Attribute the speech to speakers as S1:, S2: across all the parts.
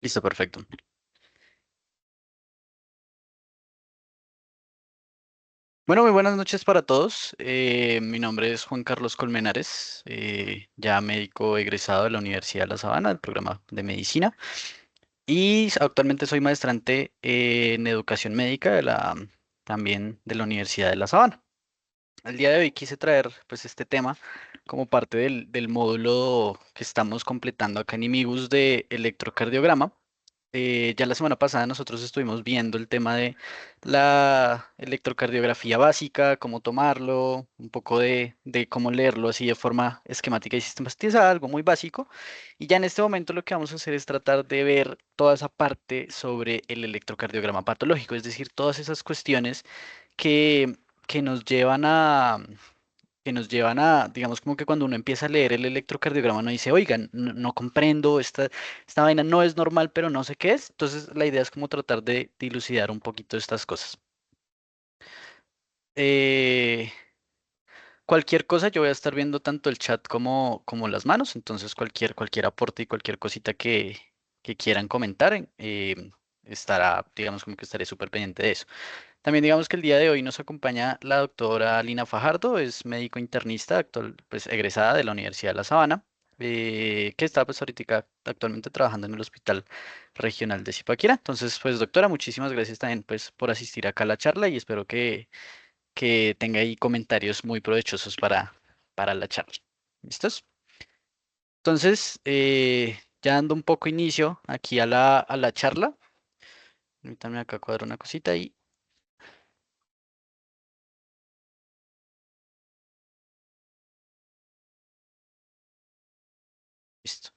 S1: Listo, perfecto. Bueno, muy buenas noches para todos. Mi nombre es Juan Carlos Colmenares, ya médico egresado de la Universidad de La Sabana, del programa de medicina, y actualmente soy maestrante en educación médica también de la Universidad de La Sabana. El día de hoy quise traer pues este tema como parte del módulo que estamos completando acá en IMIBUS de electrocardiograma. Ya la semana pasada nosotros estuvimos viendo el tema de la electrocardiografía básica, cómo tomarlo, un poco de cómo leerlo así de forma esquemática y sistematizada, algo muy básico. Y ya en este momento lo que vamos a hacer es tratar de ver toda esa parte sobre el electrocardiograma patológico, es decir, todas esas cuestiones que, que nos llevan a, digamos, como que cuando uno empieza a leer el electrocardiograma, uno dice, oigan, no comprendo, esta vaina no es normal, pero no sé qué es. Entonces, la idea es como tratar de dilucidar un poquito estas cosas. Eh, Cualquier cosa, yo voy a estar viendo tanto el chat como las manos, entonces cualquier aporte y cualquier cosita que quieran comentar, estará, digamos, como que estaré súper pendiente de eso. También digamos que el día de hoy nos acompaña la doctora Lina Fajardo, es médico internista actual, pues egresada de la Universidad de La Sabana, que está pues ahorita actualmente trabajando en el Hospital Regional de Zipaquirá. Entonces, pues doctora, muchísimas gracias también pues por asistir acá a la charla y espero que tenga ahí comentarios muy provechosos para la charla. ¿Listos? Entonces, ya dando un poco inicio aquí a la charla, permítanme acá cuadrar una cosita y listo.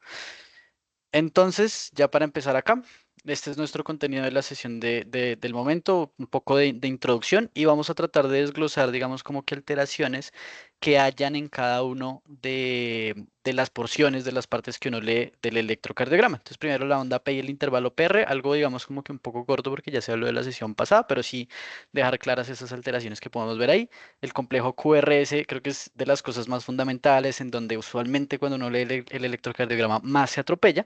S1: Entonces, ya para empezar acá, este es nuestro contenido de la sesión del momento, un poco de introducción y vamos a tratar de desglosar, digamos, como que alteraciones que hayan en cada uno de las porciones, de las partes que uno lee del electrocardiograma. Entonces, primero la onda P y el intervalo PR, algo, digamos, como que un poco corto porque ya se habló de la sesión pasada, pero sí dejar claras esas alteraciones que podemos ver ahí. El complejo QRS creo que es de las cosas más fundamentales en donde usualmente cuando uno lee el electrocardiograma más se atropella.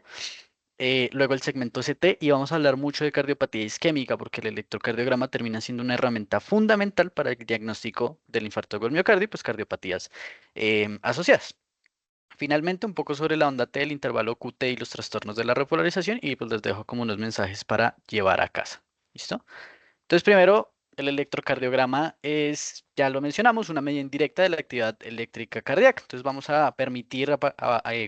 S1: Luego el segmento CT y vamos a hablar mucho de cardiopatía isquémica porque el electrocardiograma termina siendo una herramienta fundamental para el diagnóstico del infarto del miocardio y pues cardiopatías asociadas. Finalmente, un poco sobre la onda T, el intervalo QT y los trastornos de la repolarización y pues les dejo como unos mensajes para llevar a casa. ¿Listo? Entonces, primero, el electrocardiograma es, ya lo mencionamos, una medida indirecta de la actividad eléctrica cardíaca. Entonces, vamos a permitir,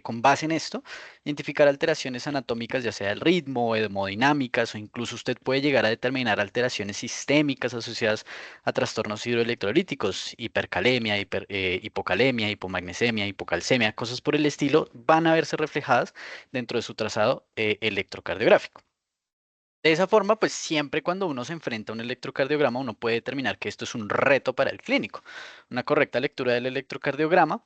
S1: con base en esto, identificar alteraciones anatómicas, ya sea del ritmo, o hemodinámicas, o incluso usted puede llegar a determinar alteraciones sistémicas asociadas a trastornos hidroelectrolíticos, hipercalemia, hipocalemia, hipomagnesemia, hipocalcemia, cosas por el estilo, van a verse reflejadas dentro de su trazado electrocardiográfico. De esa forma, pues siempre cuando uno se enfrenta a un electrocardiograma, uno puede determinar que esto es un reto para el clínico. Una correcta lectura del electrocardiograma,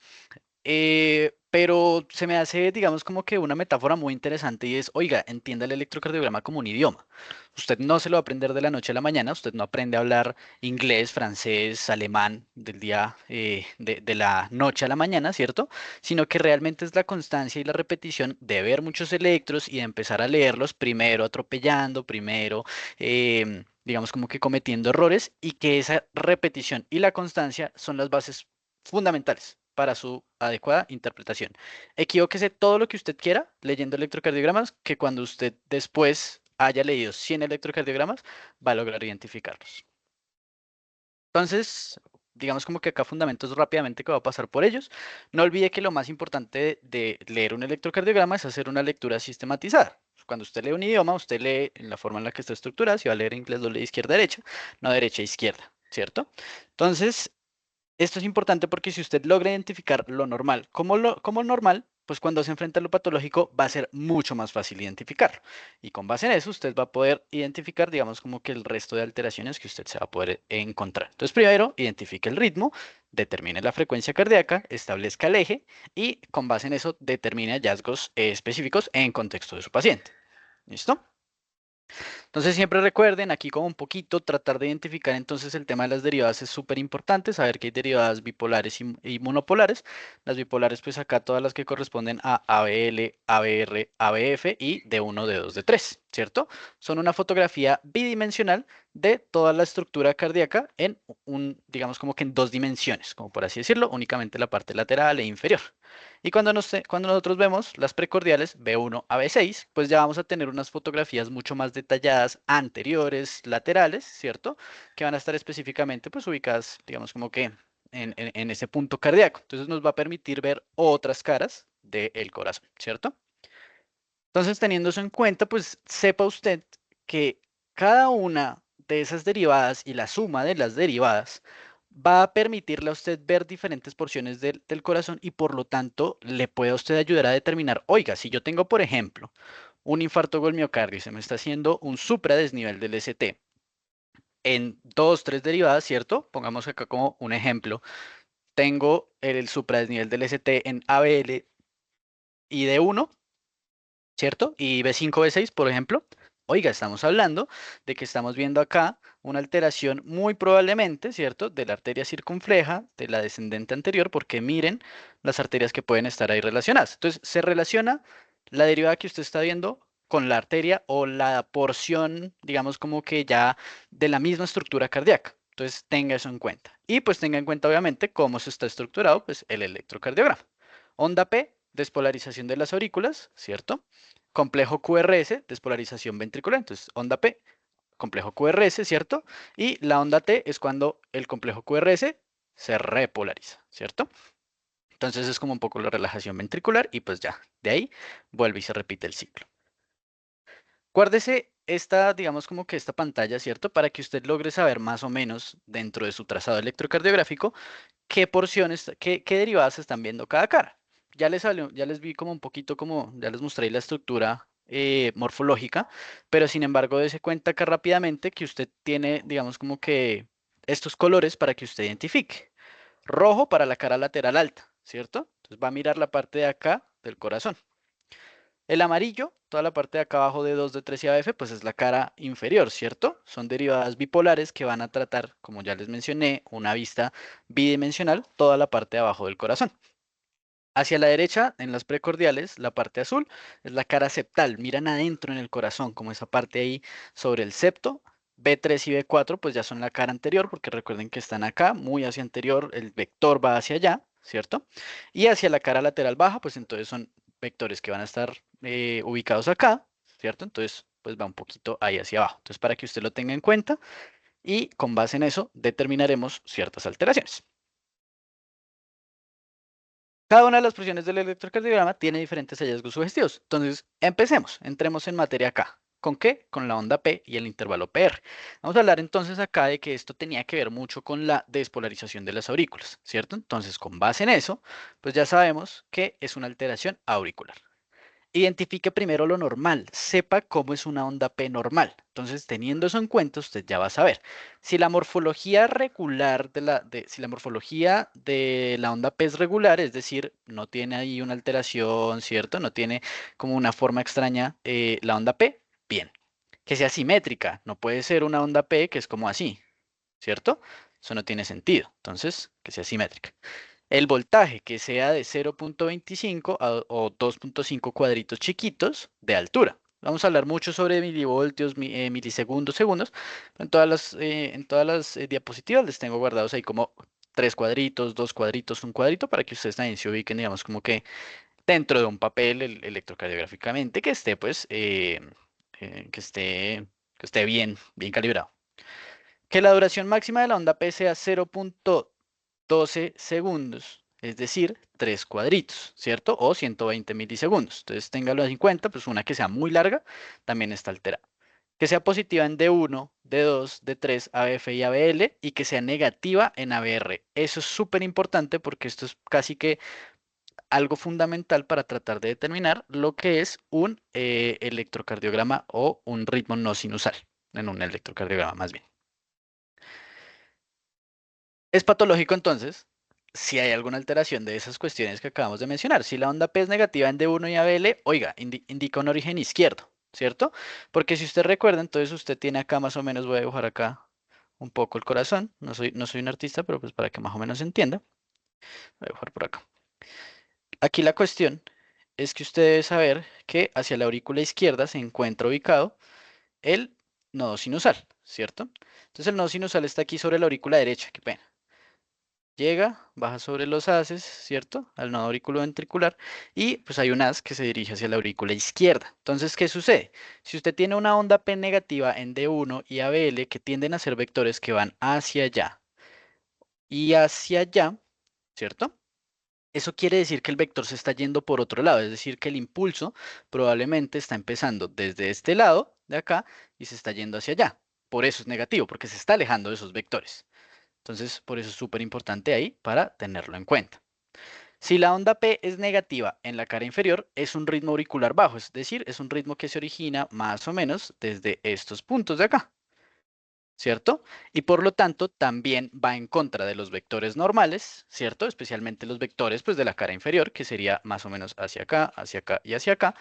S1: pero se me hace, digamos, como que una metáfora muy interesante y es, oiga, entienda el electrocardiograma como un idioma. Usted no se lo va a aprender de la noche a la mañana, usted no aprende a hablar inglés, francés, alemán del día, de la noche a la mañana, ¿cierto? Sino que realmente es la constancia y la repetición de ver muchos electros y de empezar a leerlos primero atropellando, primero, digamos, como que cometiendo errores y que esa repetición y la constancia son las bases fundamentales para su adecuada interpretación. Equivóquese todo lo que usted quiera leyendo electrocardiogramas, que cuando usted después haya leído 100 electrocardiogramas, va a lograr identificarlos. Entonces, digamos como que acá fundamentos rápidamente que va a pasar por ellos. No olvide que lo más importante de leer un electrocardiograma es hacer una lectura sistematizada. Cuando usted lee un idioma, usted lee en la forma en la que está estructurada. Si va a leer inglés, lo lee izquierda-derecha, no derecha-izquierda, ¿cierto? Entonces, esto es importante porque si usted logra identificar lo normal como normal, pues cuando se enfrenta a lo patológico va a ser mucho más fácil identificarlo. Y con base en eso usted va a poder identificar, digamos, como que el resto de alteraciones que usted se va a poder encontrar. Entonces, primero, identifique el ritmo, determine la frecuencia cardíaca, establezca el eje y con base en eso determine hallazgos específicos en contexto de su paciente. ¿Listo? Entonces siempre recuerden aquí como un poquito tratar de identificar entonces el tema de las derivadas es súper importante, saber que hay derivadas bipolares y monopolares. Las bipolares pues acá todas las que corresponden a ABL, ABR, ABF y D1, D2, D3, ¿cierto? Son una fotografía bidimensional de toda la estructura cardíaca en digamos como que en dos dimensiones, como por así decirlo, únicamente la parte lateral e inferior. Y cuando nosotros vemos las precordiales B1 a B6, pues ya vamos a tener unas fotografías mucho más detalladas anteriores, laterales, ¿cierto? Que van a estar específicamente pues ubicadas, digamos como que en ese punto cardíaco. Entonces nos va a permitir ver otras caras del corazón, ¿cierto? Entonces, teniendo eso en cuenta, pues sepa usted que cada una de esas derivadas y la suma de las derivadas va a permitirle a usted ver diferentes porciones del corazón y por lo tanto le puede a usted ayudar a determinar, oiga, si yo tengo, por ejemplo, un infarto del miocardio y se me está haciendo un supradesnivel del ST en dos, tres derivadas, ¿cierto? Pongamos acá como un ejemplo. Tengo el supradesnivel del ST en ABL y D1, ¿cierto? Y B5, B6, por ejemplo. Oiga, estamos hablando de que estamos viendo acá una alteración muy probablemente, ¿cierto? De la arteria circunfleja, de la descendente anterior, porque miren las arterias que pueden estar ahí relacionadas. Entonces, se relaciona la derivada que usted está viendo con la arteria o la porción, digamos, como que ya de la misma estructura cardíaca. Entonces, tenga eso en cuenta. Y pues tenga en cuenta, obviamente, cómo se está estructurado, pues, el electrocardiograma. Onda P, despolarización de las aurículas, ¿cierto? Complejo QRS, despolarización ventricular. Entonces, onda P, complejo QRS, ¿cierto? Y la onda T es cuando el complejo QRS se repolariza, ¿cierto? Entonces es como un poco la relajación ventricular y pues ya, de ahí vuelve y se repite el ciclo. Guárdese esta, digamos como que esta pantalla, ¿cierto? Para que usted logre saber más o menos dentro de su trazado electrocardiográfico qué porciones, qué derivadas se están viendo cada cara. Ya les salió, ya les vi como un poquito como, ya les mostré la estructura morfológica, pero sin embargo dése cuenta que rápidamente que usted tiene, digamos como que estos colores para que usted identifique. Rojo para la cara lateral alta, ¿cierto? Entonces va a mirar la parte de acá del corazón. El amarillo, toda la parte de acá abajo de 2, de 3 y AF, pues es la cara inferior, ¿cierto? Son derivadas bipolares que van a tratar, como ya les mencioné, una vista bidimensional, toda la parte de abajo del corazón. Hacia la derecha, en las precordiales, la parte azul es la cara septal, miran adentro en el corazón, como esa parte ahí sobre el septo. B3 y B4 pues ya son la cara anterior, porque recuerden que están acá, muy hacia anterior, el vector va hacia allá, ¿cierto? Y hacia la cara lateral baja, pues entonces son vectores que van a estar ubicados acá, ¿cierto? Entonces pues va un poquito ahí hacia abajo. Entonces para que usted lo tenga en cuenta y con base en eso determinaremos ciertas alteraciones. Cada una de las porciones del electrocardiograma tiene diferentes hallazgos sugestivos. Entonces, empecemos, entremos en materia acá. ¿Con qué? Con la onda P y el intervalo PR. Vamos a hablar entonces acá de que esto tenía que ver mucho con la despolarización de las aurículas, ¿cierto? Entonces, con base en eso, pues ya sabemos que es una alteración auricular. Identifique primero lo normal, sepa cómo es una onda P normal. Entonces, teniendo eso en cuenta, usted ya va a saber. Si la morfología regular si la morfología de la onda P es regular, es decir, no tiene ahí una alteración, ¿cierto? No tiene como una forma extraña la onda P, bien. Que sea simétrica, no puede ser una onda P que es como así, ¿cierto? Eso no tiene sentido. Entonces, que sea simétrica. El voltaje que sea de 0.25 o 2.5 cuadritos chiquitos de altura. Vamos a hablar mucho sobre milivoltios, milisegundos, segundos. En todas las diapositivas les tengo guardados ahí como tres cuadritos, dos cuadritos, un cuadrito para que ustedes también se ubiquen, digamos, como que dentro de un papel electrocardiográficamente que esté, pues, eh, que esté, que esté bien, bien calibrado. Que la duración máxima de la onda P sea 0.12 segundos, es decir, 3 cuadritos, ¿cierto? O 120 milisegundos. Entonces, téngalo en cuenta, pues una que sea muy larga también está alterada. Que sea positiva en D1, D2, D3, AF y ABL y que sea negativa en ABR. Eso es súper importante porque esto es casi que algo fundamental para tratar de determinar lo que es un electrocardiograma o un ritmo no sinusal, en un electrocardiograma más bien. Es patológico entonces si hay alguna alteración de esas cuestiones que acabamos de mencionar. Si la onda P es negativa en D1 y ABL, oiga, indica un origen izquierdo. ¿cierto? Porque si usted recuerda, entonces usted tiene acá más o menos, voy a dibujar acá un poco el corazón. No soy un artista, pero pues para que más o menos se entienda. Voy a dibujar por acá. Aquí la cuestión es que usted debe saber que hacia la aurícula izquierda se encuentra ubicado el nodo sinusal, ¿cierto? Entonces el nodo sinusal está aquí sobre la aurícula derecha, qué pena. Llega, baja sobre los haces, ¿cierto? Al nodo auriculoventricular y pues hay un haz que se dirige hacia la aurícula izquierda. Entonces, ¿qué sucede? Si usted tiene una onda P negativa en D1 y ABL que tienden a ser vectores que van hacia allá y hacia allá, ¿cierto? Eso quiere decir que el vector se está yendo por otro lado, es decir, que el impulso probablemente está empezando desde este lado de acá y se está yendo hacia allá. Por eso es negativo, porque se está alejando de esos vectores. Entonces, por eso es súper importante ahí para tenerlo en cuenta. Si la onda P es negativa en la cara inferior, es un ritmo auricular bajo, es decir, es un ritmo que se origina más o menos desde estos puntos de acá, ¿cierto? Y por lo tanto también va en contra de los vectores normales, ¿cierto? Especialmente los vectores pues de la cara inferior, que sería más o menos hacia acá y hacia acá,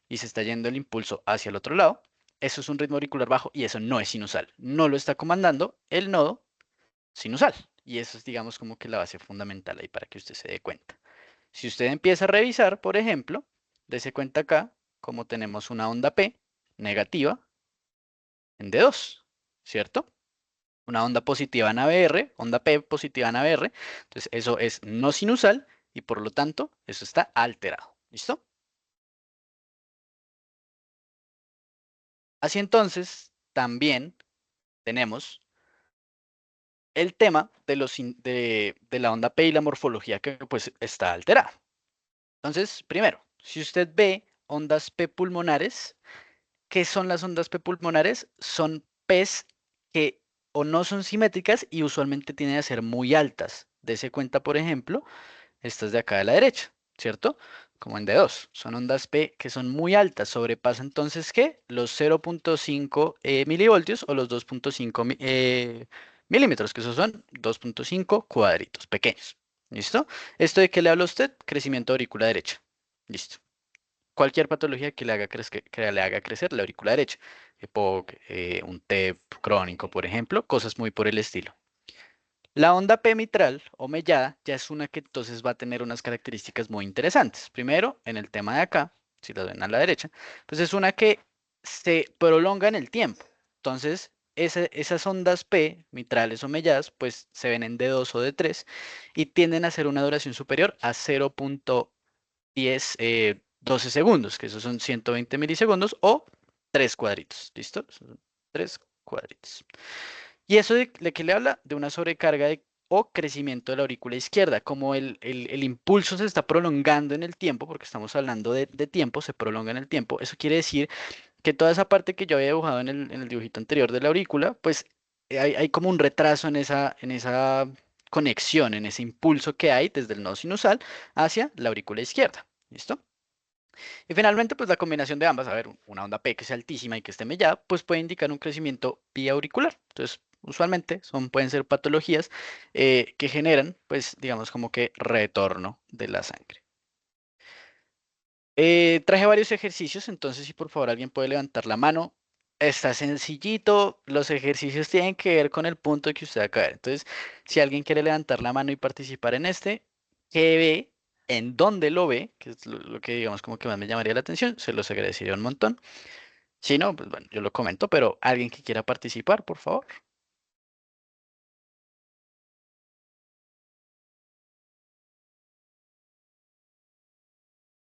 S1: y se está yendo el impulso hacia el otro lado. Eso es un ritmo auricular bajo y eso no es sinusal. No lo está comandando el nodo sinusal. Y eso es, digamos, como que la base fundamental ahí para que usted se dé cuenta. Si usted empieza a revisar, por ejemplo, dése cuenta acá, como tenemos una onda P negativa en D2, ¿cierto? Una onda positiva en ABR, onda P positiva en ABR. Entonces, eso es no sinusal y por lo tanto, eso está alterado. ¿Listo? Así entonces, también tenemos el tema de la onda P y la morfología que pues está alterada. Entonces, primero, si usted ve ondas P pulmonares, ¿qué son las ondas P pulmonares? Son P's que o no son simétricas y usualmente tienden a ser muy altas. Dese cuenta, por ejemplo, estas de acá de la derecha, ¿cierto? Como en D2. Son ondas P que son muy altas. Sobrepasa entonces, ¿qué? Los 0.5 milivoltios o los 2.5 milímetros, que esos son 2.5 cuadritos pequeños. ¿Listo? ¿Esto de qué le habla a usted? Crecimiento de aurícula derecha. Listo. Cualquier patología que le haga, que le haga crecer la aurícula derecha. EPOC, un TEP crónico, por ejemplo, cosas muy por el estilo. La onda P mitral o mellada ya es una que entonces va a tener unas características muy interesantes. Primero, en el tema de acá, si lo ven a la derecha, pues es una que se prolonga en el tiempo. Entonces, esas ondas P mitrales o melladas, pues se ven en D2 o D3 y tienden a ser una duración superior a 0.10, 12 segundos, que esos son 120 milisegundos o 3 cuadritos. ¿Listo? Son 3 cuadritos. ¿Y eso de qué le habla? De una sobrecarga o crecimiento de la aurícula izquierda. Como el impulso se está prolongando en el tiempo, porque estamos hablando de tiempo, se prolonga en el tiempo. Eso quiere decir que toda esa parte que yo había dibujado en el dibujito anterior de la aurícula, pues hay como un retraso en esa conexión, en ese impulso que hay desde el nodo sinusal hacia la aurícula izquierda. ¿Listo? Y finalmente, pues la combinación de ambas, a ver, una onda P que sea altísima y que esté mellada, pues puede indicar un crecimiento vía auricular. Entonces, usualmente pueden ser patologías que generan, pues, digamos, como que retorno de la sangre. Traje varios ejercicios, entonces si por favor alguien puede levantar la mano. Está sencillito, los ejercicios tienen que ver con el punto que usted va a caer. Entonces, si alguien quiere levantar la mano y participar en este, ¿qué ve? ¿En dónde lo ve? Que es lo que digamos como que más me llamaría la atención, se los agradecería un montón. Si no, pues bueno, yo lo comento, pero alguien que quiera participar, por favor.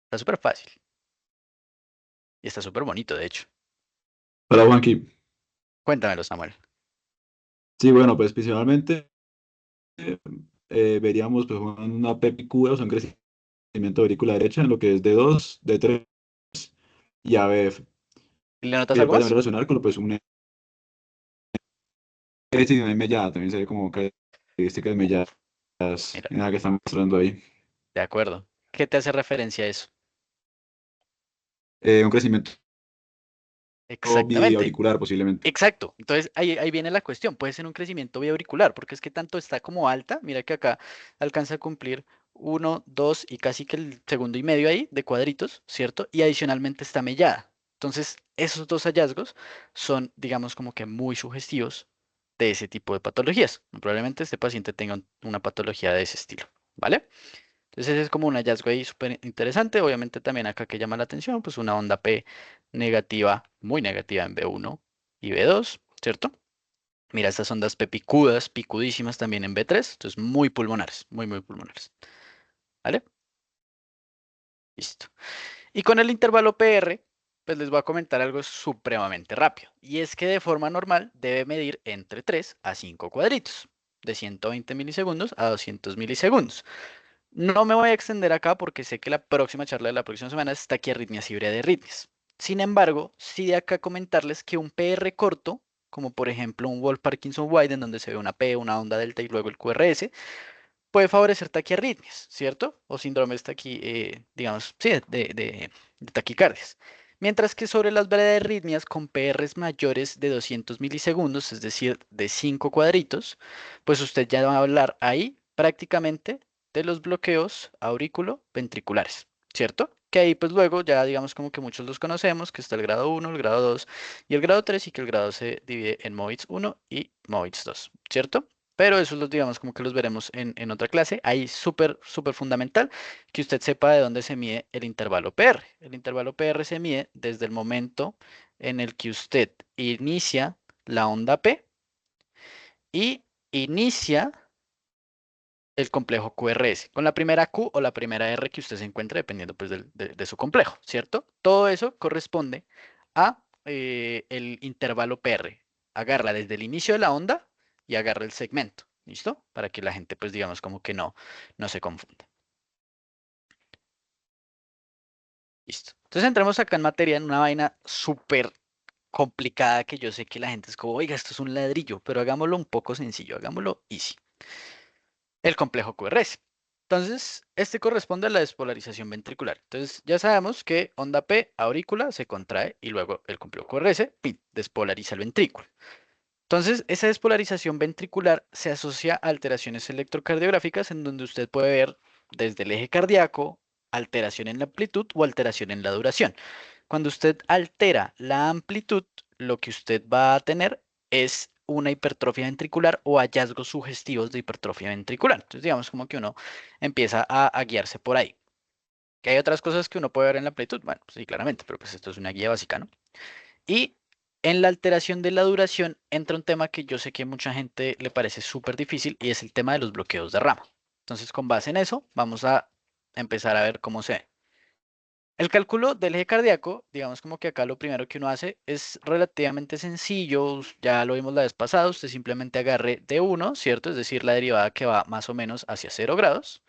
S1: Está súper fácil y está súper bonito, de hecho.
S2: Hola Juanqui.
S1: Cuéntamelo, Samuel.
S2: Sí, bueno, pues principalmente veríamos pues una PPQ, o sea, un crecimiento de aurícula derecha en lo que es D2, D3 y ABF.
S1: ¿Y le notas
S2: Y se
S1: algo
S2: puede también
S1: más?
S2: relacionar con lo, pues un éxito en mellada, también se ve como características melladas
S1: Mira,
S2: en la que están mostrando ahí.
S1: de acuerdo. ¿Qué te hace referencia a eso?
S2: Un crecimiento
S1: Exactamente.
S2: biauricular posiblemente.
S1: Exacto. Entonces ahí viene la cuestión. Puede ser un crecimiento biauricular, porque es que tanto está como alta. Mira que acá alcanza a cumplir uno, dos y casi que el segundo y medio ahí de cuadritos, ¿cierto? Y adicionalmente está mellada. Entonces, esos dos hallazgos son, digamos, como que muy sugestivos de ese tipo de patologías. Probablemente este paciente tenga una patología de ese estilo, ¿vale? Entonces, ese es como un hallazgo ahí súper interesante. Obviamente también acá que llama la atención, pues una onda P negativa, muy negativa en B1 y B2, ¿cierto? Mira, estas ondas P picudas, picudísimas también en B3, entonces muy pulmonares, muy pulmonares, ¿vale? Listo. Y con el intervalo PR, pues les voy a comentar algo supremamente rápido. Y es que de forma normal debe medir entre 3 a 5 cuadritos, de 120 milisegundos a 200 milisegundos. No me voy a extender acá porque sé que la próxima charla de la próxima semana es taquiarritmias y bradyrritmias. Sin embargo, sí de acá comentarles que un PR corto, como por ejemplo un Wolf Parkinson White, en donde se ve una P, una onda delta y luego el QRS, puede favorecer taquiarritmias, ¿cierto? O síndromes digamos, sí, de taquicardias. Mientras que sobre las bradiarritmias con PRs mayores de 200 milisegundos, es decir, de 5 cuadritos, pues usted ya va a hablar ahí prácticamente de los bloqueos auriculo-ventriculares, ¿cierto? Que ahí pues luego ya digamos como que muchos los conocemos, que está el grado 1, el grado 2 y el grado 3 y que el grado se divide en MOIDS 1 y MOIDS 2, ¿cierto? Pero eso los digamos como que los veremos en otra clase. Ahí súper fundamental que usted sepa de dónde se mide el intervalo PR. El intervalo PR se mide desde el momento en el que usted inicia la onda P y inicia el complejo QRS, con la primera Q o la primera R que usted se encuentre, dependiendo pues de su complejo, ¿cierto? Todo eso corresponde a el intervalo PR. Agarra desde el inicio de la onda y agarra el segmento, ¿listo? Para que la gente pues digamos como que no se confunda. Listo. Entonces entremos acá en materia en una vaina súper complicada que yo sé que la gente es como, oiga, esto es un ladrillo, pero hagámoslo un poco sencillo, hagámoslo easy. El complejo QRS. Entonces, este corresponde a la despolarización ventricular. Entonces, ya sabemos que onda P, aurícula, se contrae y luego el complejo QRS, pin, despolariza el ventrículo. Entonces, esa despolarización ventricular se asocia a alteraciones electrocardiográficas en donde usted puede ver desde el eje cardíaco, alteración en la amplitud o alteración en la duración. Cuando usted altera la amplitud, lo que usted va a tener es una hipertrofia ventricular o hallazgos sugestivos de hipertrofia ventricular. Entonces, digamos como que uno empieza a guiarse por ahí. ¿Que hay otras cosas que uno puede ver en la amplitud? Bueno, sí, claramente, pero pues esto es una guía básica, ¿no? Y en la alteración de la duración entra un tema que yo sé que a mucha gente le parece súper difícil y es el tema de los bloqueos de rama. Entonces, con base en eso, vamos a empezar a ver cómo se ve. El cálculo del eje cardíaco, digamos como que acá lo primero que uno hace es relativamente sencillo, ya lo vimos la vez pasada, usted simplemente agarre D1, ¿cierto? Es decir, la derivada que va más o menos hacia 0 grados,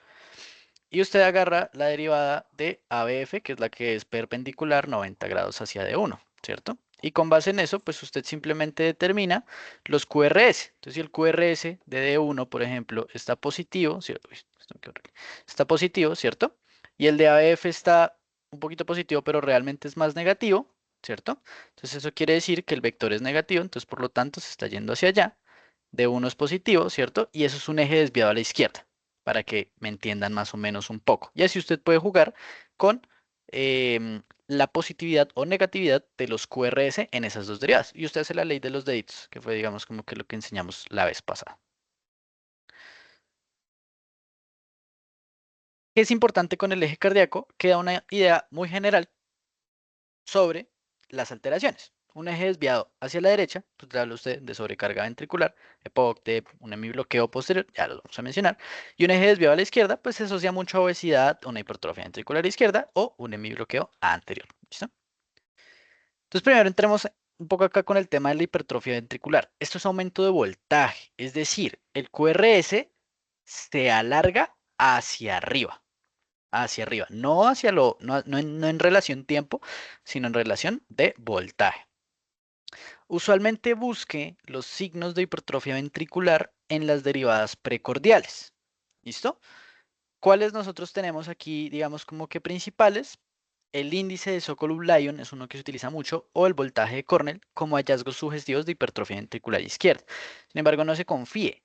S1: y usted agarra la derivada de ABF, que es la que es perpendicular 90 grados hacia D1, ¿cierto? Y con base en eso, pues usted simplemente determina los QRS. Entonces, si el QRS de D1, por ejemplo, está positivo, ¿cierto? Uy, qué horrible. Está positivo, ¿cierto? Y el de ABF está un poquito positivo, pero realmente es más negativo, ¿cierto? Entonces, eso quiere decir que el vector es negativo, entonces, por lo tanto, se está yendo hacia allá. D1 es positivo, ¿cierto? Y eso es un eje desviado a la izquierda para que me entiendan más o menos un poco. Y así usted puede jugar con la positividad o negatividad de los QRS en esas dos derivadas. Y usted hace la ley de los deditos, que fue, digamos, como que lo que enseñamos la vez pasada. ¿Qué es importante con el eje cardíaco? Queda una idea muy general sobre las alteraciones. Un eje desviado hacia la derecha, pues le habla usted de sobrecarga ventricular, EPOC, TEP, un hemibloqueo posterior, ya lo vamos a mencionar. Y un eje desviado a la izquierda, pues se asocia mucho a obesidad, una hipertrofia ventricular izquierda o un hemibloqueo anterior. ¿Listo? Entonces primero entremos un poco acá con el tema de la hipertrofia ventricular. Esto es aumento de voltaje, es decir, el QRS se alarga hacia arriba, no hacia no en relación tiempo, sino en relación de voltaje. Usualmente busque los signos de hipertrofia ventricular en las derivadas precordiales. ¿Listo? ¿Cuáles nosotros tenemos aquí, digamos, como que principales? El índice de Sokolov-Lyon es uno que se utiliza mucho, o el voltaje de Cornell como hallazgos sugestivos de hipertrofia ventricular izquierda. Sin embargo, no se confíe.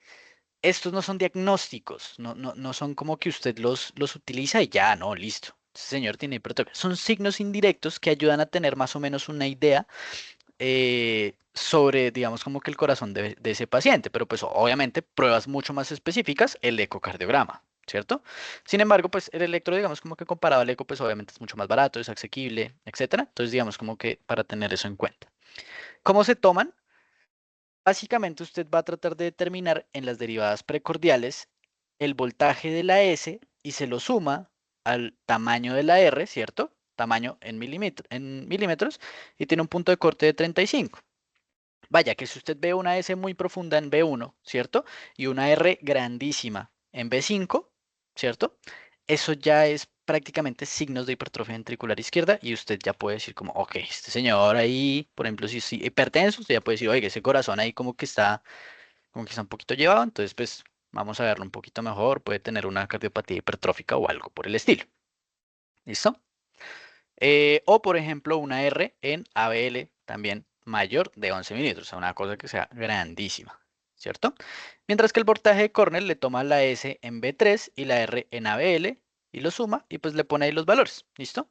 S1: Estos no son diagnósticos, no son como que usted los utiliza y ya, no, listo. Este señor tiene hipertrofia. Son signos indirectos que ayudan a tener más o menos una idea sobre, digamos, como que el corazón de ese paciente, pero pues obviamente pruebas mucho más específicas, el ecocardiograma, ¿cierto? Sin embargo, pues el electro, digamos, como que comparado al eco, pues obviamente es mucho más barato, es asequible, etcétera. Entonces, digamos, como que para tener eso en cuenta. ¿Cómo se toman? Básicamente usted va a tratar de determinar en las derivadas precordiales el voltaje de la S y se lo suma al tamaño de la R, ¿cierto? Tamaño en milímetros y tiene un punto de corte de 35. Vaya, que si usted ve una S muy profunda en B1, ¿cierto? Y una R grandísima en B5, ¿cierto? Eso ya es prácticamente signos de hipertrofia ventricular izquierda y usted ya puede decir como, ok, este señor ahí, por ejemplo, si es hipertenso, usted ya puede decir, oiga, ese corazón ahí como que está un poquito llevado, entonces pues vamos a verlo un poquito mejor, puede tener una cardiopatía hipertrófica o algo por el estilo. ¿Listo? O por ejemplo una R en ABL también mayor de 11 mililitros, o sea, una cosa que sea grandísima, ¿cierto? Mientras que el voltaje de Cornell le toma la S en B3 y la R en ABL y lo suma y pues le pone ahí los valores, ¿listo?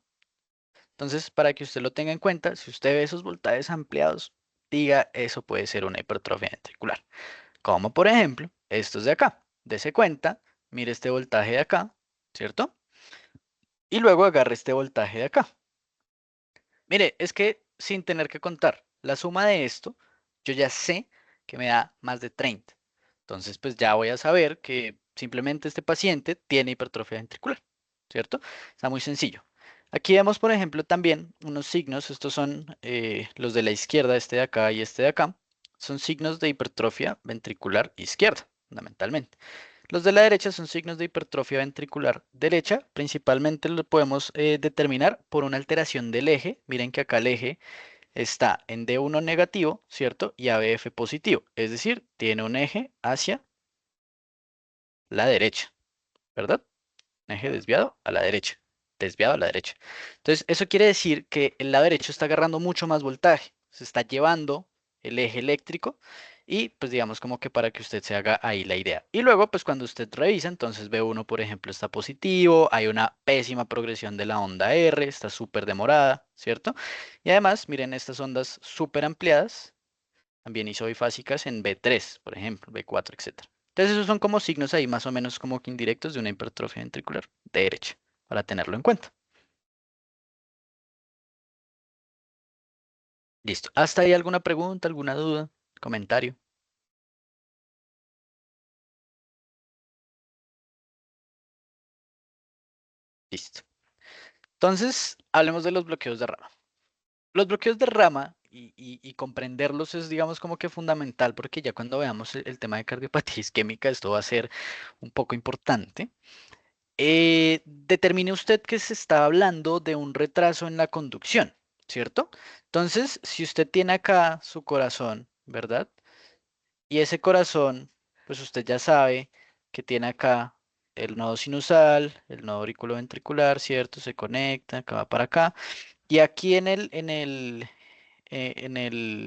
S1: Entonces, para que usted lo tenga en cuenta, si usted ve esos voltajes ampliados, diga, eso puede ser una hipertrofia ventricular. Como por ejemplo, estos de acá. Dese cuenta, mire este voltaje de acá, ¿cierto? Y luego agarre este voltaje de acá. Mire, es que sin tener que contar la suma de esto, yo ya sé que me da más de 30. Entonces, pues ya voy a saber que simplemente este paciente tiene hipertrofia ventricular, ¿cierto? Está muy sencillo. Aquí vemos, por ejemplo, también unos signos, estos son los de la izquierda, este de acá y este de acá, son signos de hipertrofia ventricular izquierda, fundamentalmente. Los de la derecha son signos de hipertrofia ventricular derecha. Principalmente lo podemos determinar por una alteración del eje. Miren que acá el eje está en D1 negativo, ¿cierto? Y ABF positivo. Es decir, tiene un eje hacia la derecha, ¿verdad? Un eje desviado a la derecha. Desviado a la derecha. Entonces, eso quiere decir que el lado derecho está agarrando mucho más voltaje. Se está llevando el eje eléctrico y pues digamos como que para que usted se haga ahí la idea. Y luego pues cuando usted revisa, entonces ve uno por ejemplo está positivo, hay una pésima progresión de la onda R, está súper demorada, ¿cierto? Y además miren estas ondas súper ampliadas, también isobifásicas en B3, por ejemplo, B4, etcétera. Entonces esos son como signos ahí más o menos como que indirectos de una hipertrofia ventricular derecha, para tenerlo en cuenta. Listo. ¿Hasta ahí alguna pregunta, alguna duda, comentario? Listo. Entonces, hablemos de los bloqueos de rama. Los bloqueos de rama y comprenderlos es, digamos, como que fundamental, porque ya cuando veamos el tema de cardiopatía isquémica, esto va a ser un poco importante. Determine usted que se está hablando de un retraso en la conducción, ¿cierto? Entonces, si usted tiene acá su corazón, ¿verdad? Y ese corazón, pues usted ya sabe que tiene acá el nodo sinusal, el nodo auriculoventricular, ¿cierto? Se conecta, acá va para acá. Y aquí en el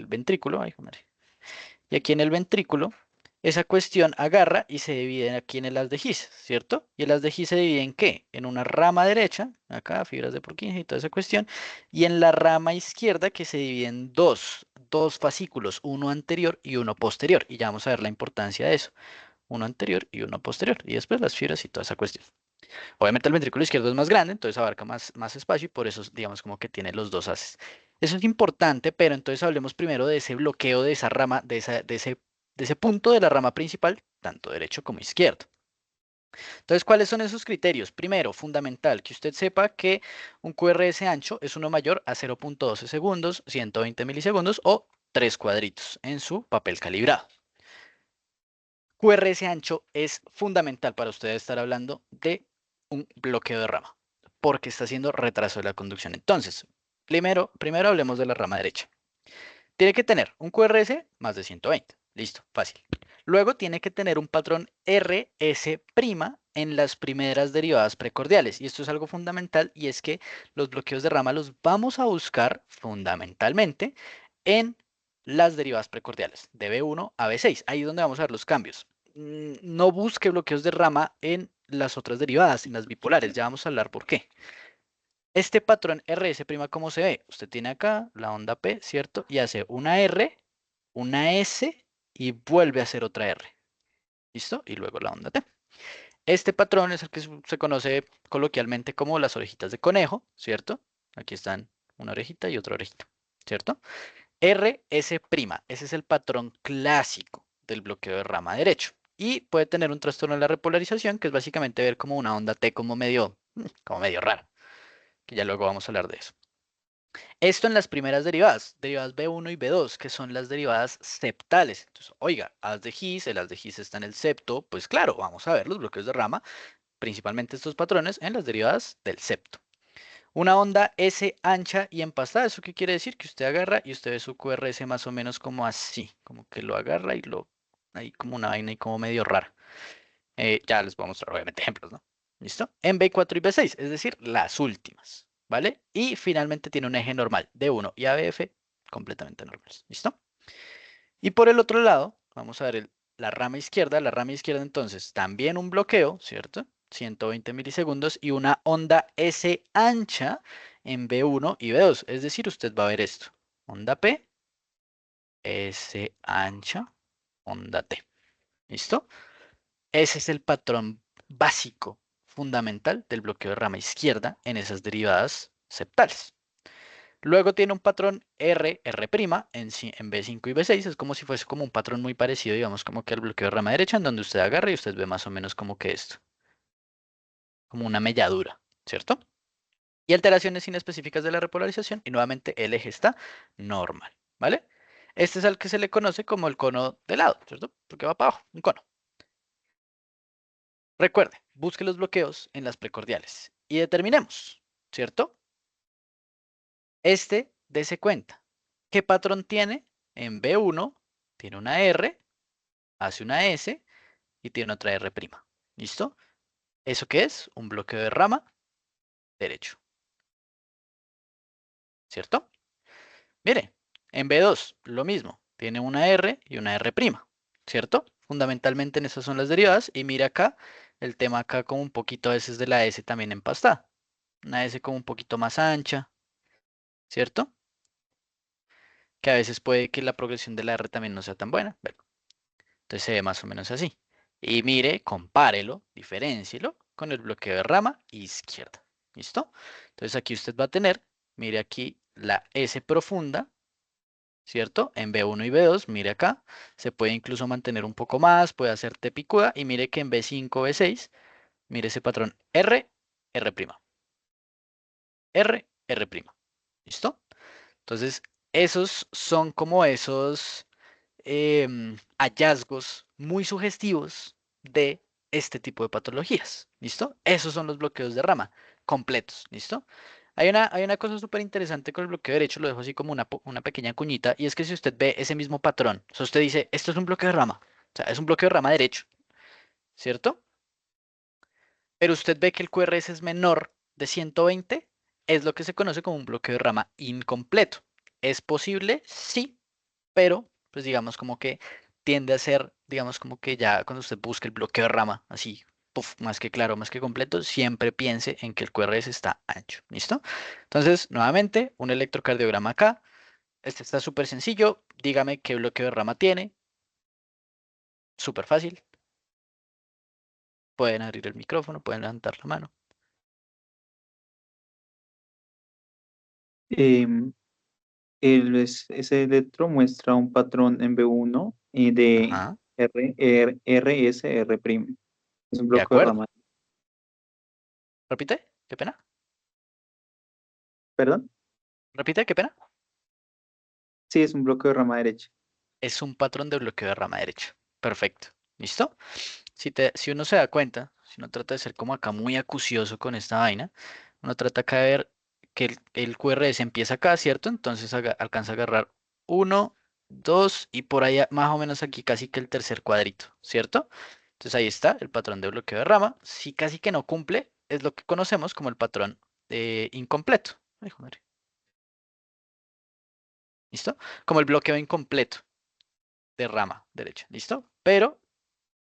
S1: ventrículo, ay, hijo de madre, y aquí en el ventrículo, esa cuestión agarra y se divide aquí en el haz de His, ¿cierto? Y el haz de His se divide en qué? En una rama derecha, acá, fibras de Purkinje y toda esa cuestión, y en la rama izquierda que se divide en dos fascículos, uno anterior y uno posterior. Y ya vamos a ver la importancia de eso. Uno anterior y uno posterior. Y después las fibras y toda esa cuestión. Obviamente el ventrículo izquierdo es más grande, entonces abarca más espacio y por eso digamos como que tiene los dos haces. Eso es importante, pero entonces hablemos primero de ese bloqueo de esa rama, de ese punto de la rama principal, tanto derecho como izquierdo. Entonces, ¿cuáles son esos criterios? Primero, fundamental, que usted sepa que un QRS ancho es uno mayor a 0.12 segundos, 120 milisegundos o 3 cuadritos en su papel calibrado. QRS ancho es fundamental para usted estar hablando de un bloqueo de rama, porque está haciendo retraso de la conducción. Entonces, primero hablemos de la rama derecha. Tiene que tener un QRS más de 120. Listo, fácil. Luego tiene que tener un patrón RS' en las primeras derivadas precordiales. Y esto es algo fundamental y es que los bloqueos de rama los vamos a buscar fundamentalmente en las derivadas precordiales, de B1 a B6. Ahí es donde vamos a ver los cambios. No busque bloqueos de rama en las otras derivadas, en las bipolares. Ya vamos a hablar por qué. Este patrón RS', ¿cómo se ve? Usted tiene acá la onda P, ¿cierto? Y hace una R, una S y vuelve a hacer otra R. ¿Listo? Y luego la onda T. Este patrón es el que se conoce coloquialmente como las orejitas de conejo, ¿cierto? Aquí están una orejita y otra orejita, ¿cierto? RS', ese es el patrón clásico del bloqueo de rama derecho. Y puede tener un trastorno de la repolarización, que es básicamente ver como una onda T como medio rara, que ya luego vamos a hablar de eso. Esto en las primeras derivadas B1 y B2, que son las derivadas septales. Entonces, oiga, haz de His, el haz de His está en el septo, pues claro, vamos a ver los bloqueos de rama, principalmente estos patrones en las derivadas del septo. Una onda S ancha y empastada, ¿eso qué quiere decir? Que usted agarra y usted ve su QRS más o menos como así, como que lo agarra y lo, ahí como una vaina y como medio rara. Ya les voy a mostrar obviamente ejemplos, ¿no? ¿Listo? En B4 y B6, es decir, las últimas, ¿vale? Y finalmente tiene un eje normal, D1 y ABF completamente normales, ¿listo? Y por el otro lado, vamos a ver la rama izquierda entonces, también un bloqueo, ¿cierto? 120 milisegundos y una onda S ancha en B1 y B2, es decir, usted va a ver esto, onda P, S ancha, onda T, ¿listo? Ese es el patrón básico, fundamental del bloqueo de rama izquierda en esas derivadas septales. Luego tiene un patrón R', en B5 y B6. Es como si fuese como un patrón muy parecido, digamos, como que al bloqueo de rama derecha, en donde usted agarra y usted ve más o menos como que esto, como una melladura, ¿cierto? Y alteraciones inespecíficas de la repolarización, y nuevamente el eje está normal, ¿vale? Este es al que se le conoce como el cono de lado, ¿cierto? Porque va para abajo, un cono. Recuerde, busque los bloqueos en las precordiales y determinemos, ¿cierto? Dese cuenta. ¿Qué patrón tiene? En B1 tiene una R, hace una S y tiene otra R'. ¿Listo? ¿Eso qué es? Un bloqueo de rama derecho, ¿cierto? Mire, en B2 lo mismo, tiene una R y una R', ¿cierto? Fundamentalmente en esas son las derivadas y mira acá, el tema acá como un poquito a veces de la S también empastada. Una S como un poquito más ancha, ¿cierto? Que a veces puede que la progresión de la R también no sea tan buena. Bueno, entonces se ve más o menos así. Y mire, compárelo, diferéncielo con el bloqueo de rama izquierda. ¿Listo? Entonces aquí usted va a tener, mire aquí la S profunda, ¿cierto? En B1 y B2, mire acá, se puede incluso mantener un poco más, puede hacer T picuda y mire que en B5, B6, mire ese patrón R, R', R, R'. ¿Listo? Entonces, esos son como esos hallazgos muy sugestivos de este tipo de patologías. ¿Listo? Esos son los bloqueos de rama completos. ¿Listo? Hay una cosa súper interesante con el bloqueo derecho, lo dejo así como una pequeña cuñita, y es que si usted ve ese mismo patrón, o sea, usted dice, esto es un bloqueo de rama, o sea, es un bloqueo de rama derecho, ¿cierto? Pero usted ve que el QRS es menor de 120, es lo que se conoce como un bloqueo de rama incompleto. ¿Es posible? Sí, pero pues digamos como que tiende a ser, digamos como que ya cuando usted busque el bloqueo de rama, así, puf, más que claro, más que completo, siempre piense en que el QRS está ancho, ¿listo? Entonces, nuevamente, un electrocardiograma acá, este está súper sencillo, dígame qué bloqueo de rama tiene, súper fácil, pueden abrir el micrófono, pueden levantar la mano.
S3: Em, ese electro muestra un patrón en B1 y de
S1: Ajá,
S3: RSR'. Es un
S1: de
S3: bloque de
S1: acuerdo.
S3: rama.
S1: ¿Repite? ¿Qué pena?
S3: ¿Perdón?
S1: ¿Repite? ¿Qué pena?
S3: Sí, es un bloque de rama derecha.
S1: Es un patrón de bloqueo de rama derecha. Perfecto. ¿Listo? Si uno se da cuenta, si uno trata de ser como acá muy acucioso con esta vaina, uno trata acá de ver que el QRS empieza acá, ¿cierto? Entonces alcanza a agarrar uno, dos y por ahí más o menos aquí casi que el tercer cuadrito, ¿cierto? Entonces ahí está el patrón de bloqueo de rama. Si casi que no cumple, es lo que conocemos como el patrón incompleto. Ay, joder. ¿Listo? Como el bloqueo incompleto de rama derecha. ¿Listo? Pero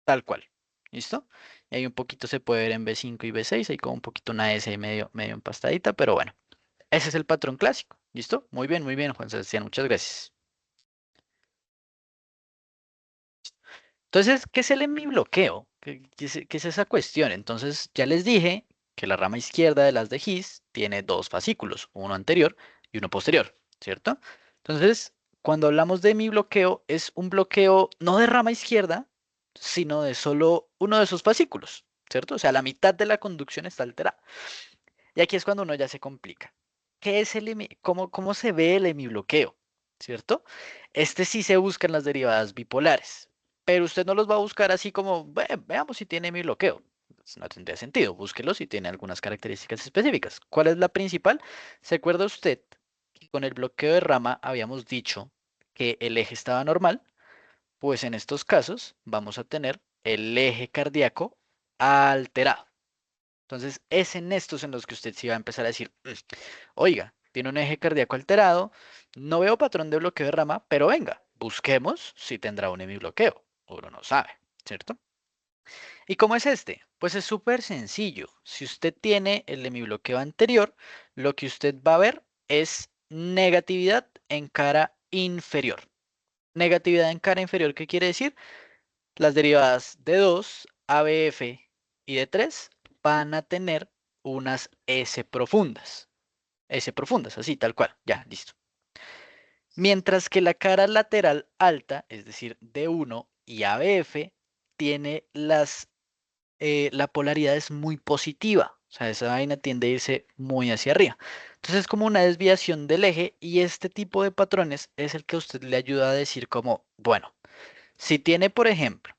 S1: tal cual. ¿Listo? Y ahí un poquito se puede ver en B5 y B6, ahí como un poquito una S ahí medio empastadita, pero bueno, ese es el patrón clásico. ¿Listo? Muy bien, Juan Sebastián, muchas gracias. Entonces, ¿qué es el hemibloqueo? ¿Qué es esa cuestión? Entonces, ya les dije que la rama izquierda de las de His tiene dos fascículos, uno anterior y uno posterior, ¿cierto? Entonces, cuando hablamos de hemibloqueo, es un bloqueo no de rama izquierda, sino de solo uno de sus fascículos, ¿cierto? O sea, la mitad de la conducción está alterada. Y aquí es cuando uno ya se complica. ¿Qué es cómo se ve el hemibloqueo? ¿Cierto? Este sí se busca en las derivadas bipolares, pero usted no los va a buscar así como, veamos si tiene hemibloqueo". Pues no tendría sentido, búsquelo si tiene algunas características específicas. ¿Cuál es la principal? ¿Se acuerda usted que con el bloqueo de rama habíamos dicho que el eje estaba normal? Pues en estos casos vamos a tener el eje cardíaco alterado. Entonces, es en estos en los que usted sí va a empezar a decir, oiga, tiene un eje cardíaco alterado, no veo patrón de bloqueo de rama, pero venga, busquemos si tendrá un hemibloqueo. Uno no sabe, ¿cierto? ¿Y cómo es este? Pues es súper sencillo. Si usted tiene el hemibloqueo anterior, lo que usted va a ver es negatividad en cara inferior. Negatividad en cara inferior, ¿qué quiere decir? Las derivadas de 2, ABF y de 3 van a tener unas S profundas. S profundas, así, tal cual. Ya, listo. Mientras que la cara lateral alta, es decir, D1 y ABF, tiene la polaridad es muy positiva. O sea, esa vaina tiende a irse muy hacia arriba. Entonces es como una desviación del eje y este tipo de patrones es el que a usted le ayuda a decir como, bueno, si tiene, por ejemplo,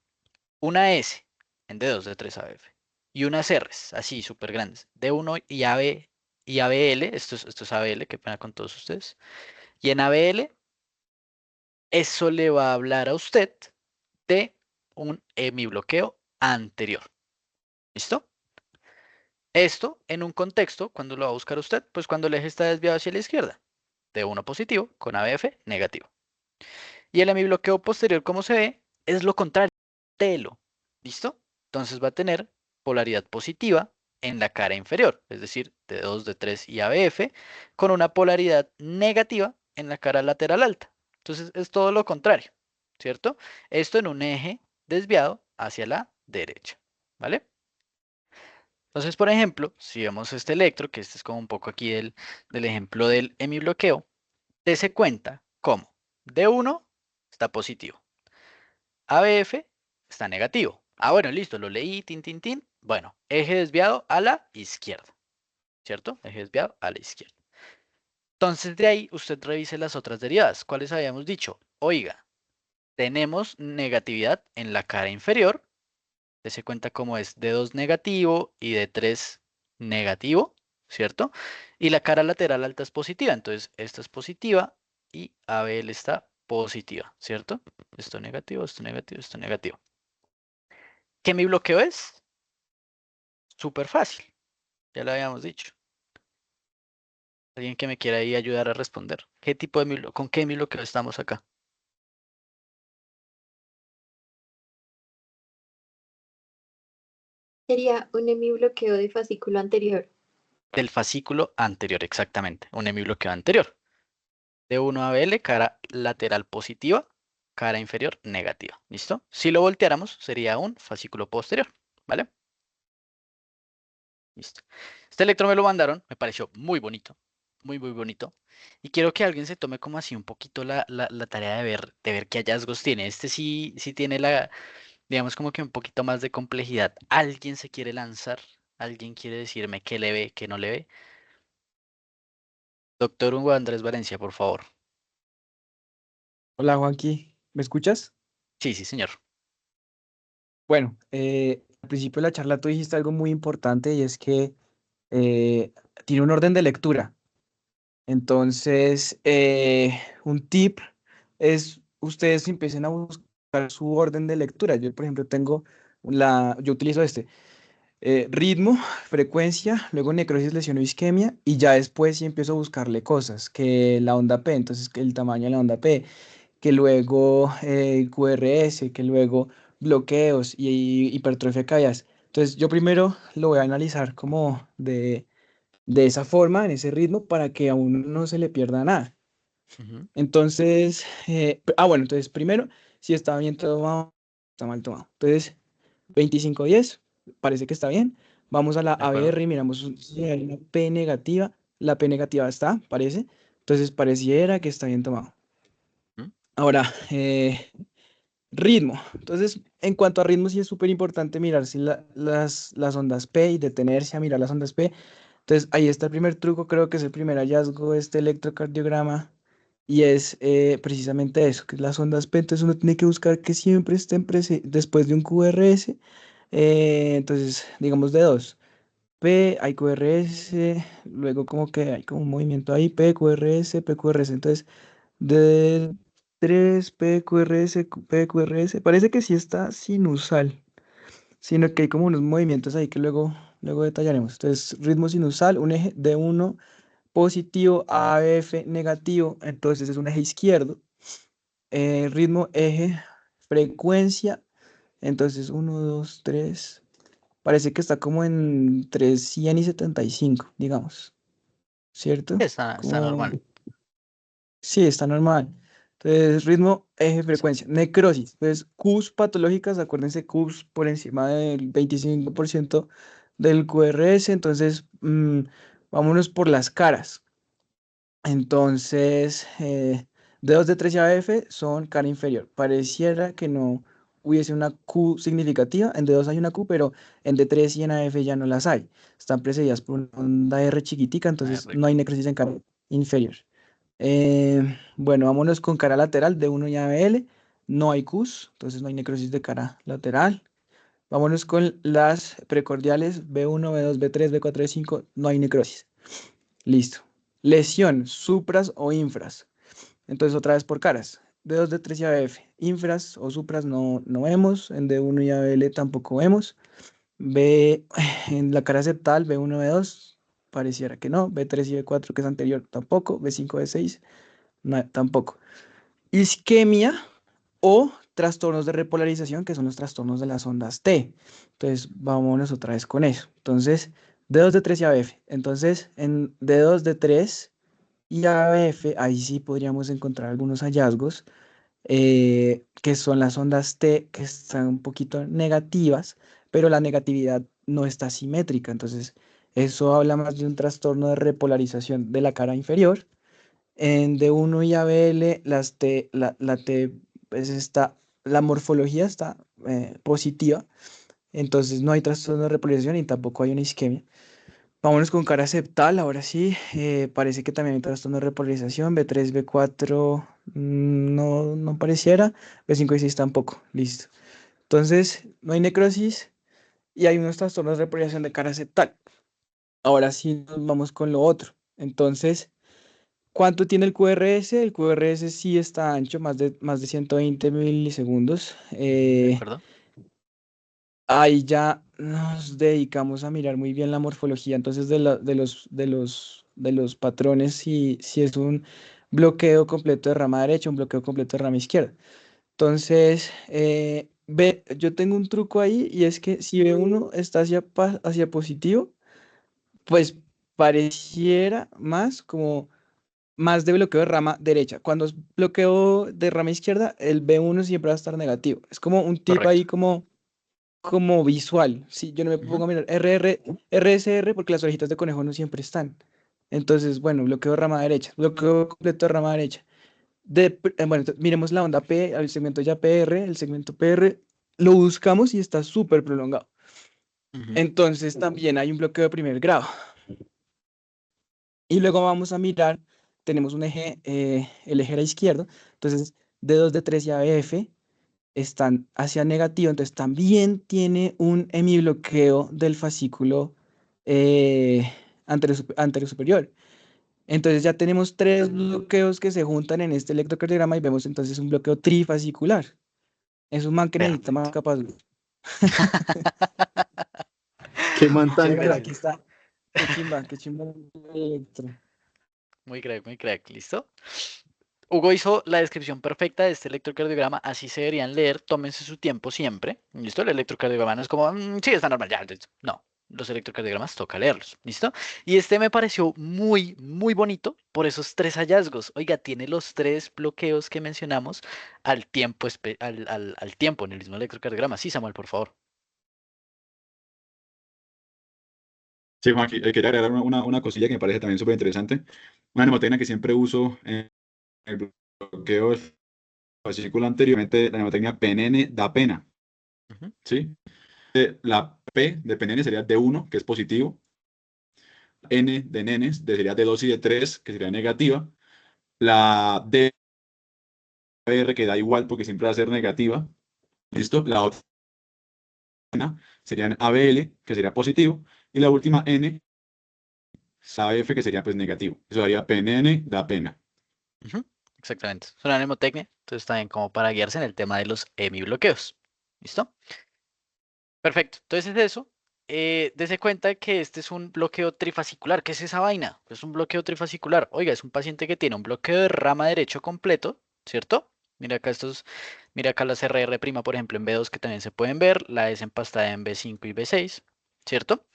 S1: una S en D2, D3 ABF y unas Rs así súper grandes, D1 y AB y ABL, esto es ABL, qué pena con todos ustedes, y en ABL, eso le va a hablar a usted de un hemibloqueo anterior. ¿Listo? Esto en un contexto, cuando lo va a buscar usted, pues cuando el eje está desviado hacia la izquierda, D1 positivo con ABF negativo. Y el hemibloqueo posterior, como se ve, es lo contrario, telo. ¿Listo? Entonces va a tener polaridad positiva en la cara inferior, es decir, D2, D3 y ABF, con una polaridad negativa en la cara lateral alta. Entonces es todo lo contrario, ¿cierto? Esto en un eje desviado hacia la derecha, ¿vale? Entonces, por ejemplo, si vemos este electro, que este es como un poco aquí del ejemplo del hemibloqueo, dése cuenta cómo D1 está positivo, ABF está negativo. Ah, bueno, listo, lo leí, tin, tin, tin. Bueno, eje desviado a la izquierda, ¿cierto? Eje desviado a la izquierda. Entonces, de ahí usted revise las otras derivadas. ¿Cuáles habíamos dicho? Oiga, tenemos negatividad en la cara inferior. Dese cuenta cómo es D2 negativo y D3 negativo, ¿cierto? Y la cara lateral alta es positiva. Entonces, esta es positiva y ABL está positiva, ¿cierto? Esto negativo, esto negativo, esto negativo. ¿Qué mi bloqueo es? Súper fácil, ya lo habíamos dicho. Alguien que me quiera ahí ayudar a responder. ¿Qué tipo de con qué mi bloqueo estamos acá?
S4: Sería un hemibloqueo de fascículo anterior.
S1: Del fascículo anterior, exactamente. Un hemibloqueo anterior. D1 a BL, cara lateral positiva, cara inferior negativa. ¿Listo? Si lo volteáramos, sería un fascículo posterior. ¿Vale? Listo. Este electro me lo mandaron, me pareció muy bonito, muy bonito. Y quiero que alguien se tome como así un poquito la tarea de ver qué hallazgos tiene. Este sí tiene digamos como que un poquito más de complejidad. ¿Alguien se quiere lanzar? ¿Alguien quiere decirme qué le ve, qué no le ve? Doctor Hugo Andrés Valencia, por favor.
S5: Hola Juanqui, ¿me escuchas?
S1: Sí, sí, señor.
S5: Bueno, al principio de la charla tú dijiste algo muy importante y es que eh, tiene un orden de lectura. Entonces, un tip es ustedes empiecen a buscar su orden de lectura. Yo, por ejemplo, yo utilizo ritmo, frecuencia, luego necrosis, lesión o isquemia, y ya después sí empiezo a buscarle cosas, que la onda P, entonces que el tamaño de la onda P, que luego QRS, que luego bloqueos y hipertrofia de cavidades. Entonces, yo primero lo voy a analizar como de esa forma, en ese ritmo, para que a uno no se le pierda nada.
S1: Ujú.
S5: Entonces, bueno, entonces primero, si está bien tomado, está mal tomado. Entonces, 25-10, parece que está bien. Vamos a la
S1: De acuerdo.
S5: ABR y miramos si hay una P negativa. La P negativa está, parece. Entonces, pareciera que está bien tomado.
S1: Ujú.
S5: Ahora, ritmo. Entonces, en cuanto a ritmo, sí es súper importante mirar si las ondas P y detenerse a mirar las ondas P. Entonces, ahí está el primer truco, creo que es el primer hallazgo de este electrocardiograma. Y es precisamente eso, que las ondas P. Entonces, uno tiene que buscar que siempre estén después de un QRS. Entonces, digamos de dos. P, hay QRS, luego como que hay como un movimiento ahí, P, QRS, P, QRS. Entonces, de 3 PQRS, PQRS, parece que sí está sinusal, sino que hay como unos movimientos ahí que luego detallaremos. Entonces, ritmo sinusal, un eje de uno positivo, AF negativo, entonces es un eje izquierdo. Ritmo, eje, frecuencia, entonces uno 2 3 parece que está como entre 100 y 75, digamos, ¿cierto?
S1: Está
S5: Como
S1: normal.
S5: Sí, está normal. Entonces, ritmo, eje, frecuencia. Necrosis. Entonces, Qs patológicas, acuérdense, Qs por encima del 25% del QRS. Entonces, vámonos por las caras. Entonces, dedos de 3 y AF son cara inferior. Pareciera que no hubiese una Q significativa. En dedos hay una Q, pero en D3 y en AF ya no las hay. Están precedidas por una onda R chiquitica,
S1: Ah,
S5: entonces no hay
S1: rico.
S5: necrosis en cara inferior. Bueno, vámonos con cara lateral de 1 y ABL. No hay CUS, entonces no hay necrosis de cara lateral. Vámonos con las precordiales B1, B2, B3, B4, B5. No hay necrosis. Listo. Lesión, supras o infras. Entonces otra vez por caras. D2, D3 y ABF. Infras o supras no vemos. En D1 y ABL tampoco vemos. B en la cara septal, B1, B2. Pareciera que no. B3 y B4 que es anterior tampoco. B5, B6. No, tampoco. Isquemia o trastornos de repolarización, que son los trastornos de las ondas T. Entonces, vámonos otra vez con eso. Entonces, dedos de 3 y ABF. Entonces, en dedos de 3 y ABF, ahí sí podríamos encontrar algunos hallazgos, que son las ondas T, que están un poquito negativas, pero la negatividad no está simétrica. Entonces, eso habla más de un trastorno de repolarización de la cara inferior. En D1 y ABL, la T, pues está, la morfología está positiva, entonces no hay trastorno de repolarización y tampoco hay una isquemia. Vámonos con cara septal, ahora sí, parece que también hay trastorno de repolarización, B3, B4 no pareciera, B5 y 6 tampoco, listo. Entonces, no hay necrosis y hay unos trastornos de repolarización de cara septal. Ahora sí nos vamos con lo otro. Entonces, ¿cuánto tiene el QRS? El QRS sí está ancho, más de 120 milisegundos.
S1: Ujú. ¿De acuerdo?
S5: Ahí ya nos dedicamos a mirar muy bien la morfología, entonces de los patrones, si es un bloqueo completo de rama derecha, un bloqueo completo de rama izquierda. Entonces, yo tengo un truco ahí y es que si B1 está hacia positivo, pues pareciera más como más de bloqueo de rama derecha. Cuando es bloqueo de rama izquierda, el B1 siempre va a estar negativo. Es como un tip
S1: Correcto.
S5: ahí como visual. Sí, yo no me
S1: Ujú.
S5: pongo a mirar RSR porque las orejitas de conejo no siempre están. Entonces, bueno, bloqueo de rama derecha, bloqueo completo de rama derecha. Bueno, miremos la onda P, el segmento ya PR, el segmento PR, lo buscamos y está súper prolongado.
S1: Ujú.
S5: Entonces también hay un bloqueo de primer grado. Y luego vamos a mirar, tenemos un eje, el eje era izquierdo, entonces dedos de 3 y ABF están hacia negativo, entonces también tiene un hemibloqueo del fascículo eh, anterior superior. Entonces ya tenemos tres bloqueos que se juntan en este electrocardiograma y vemos entonces un bloqueo trifascicular. Es un man que necesita más
S1: Perfecto.
S5: capaz.
S2: Qué man
S1: Muchas
S2: tan
S5: Pero
S2: crack.
S5: aquí
S1: gracias.
S5: está. Qué chimba el electro.
S1: Muy crack, muy crack. ¿Listo? Hugo hizo la descripción perfecta de este electrocardiograma, así se deberían leer, tómense su tiempo siempre. ¿Listo? El electrocardiograma no es como, sí, está normal, ya. No, los electrocardiogramas toca leerlos. ¿Listo? Y este me pareció muy, muy bonito por esos tres hallazgos. Oiga, tiene los tres bloqueos que mencionamos al tiempo, al tiempo en el mismo electrocardiograma. Sí, Samuel, por favor.
S2: Sí, Juan, quería agregar una cosilla que me parece también súper interesante. Una mnemotecnia que siempre uso en el bloqueo del fascículo anteriormente, la mnemotecnia PNN da pena,
S1: Ujú,
S2: ¿sí? La P de PNN sería de 1, que es positivo. N de nenes, sería de 2 y de 3, que sería negativa. La D, R, que da igual porque siempre va a ser negativa. ¿Listo? La otra serían ABL, que sería positivo. Y la última N, AF, que sería pues negativo. Eso daría PNN, da pena.
S1: ujú, exactamente. Es una mnemotecnia, entonces también como para guiarse en el tema de los hemibloqueos. ¿Listo? Perfecto. Entonces es eso. Dese cuenta que este es un bloqueo trifascicular. ¿Qué es esa vaina? Es un bloqueo trifascicular. Oiga, es un paciente que tiene un bloqueo de rama derecho completo, ¿cierto? Mira acá mira acá las RR', por ejemplo, en B2 que también se pueden ver, la S empastada en B5 y B6, ¿cierto?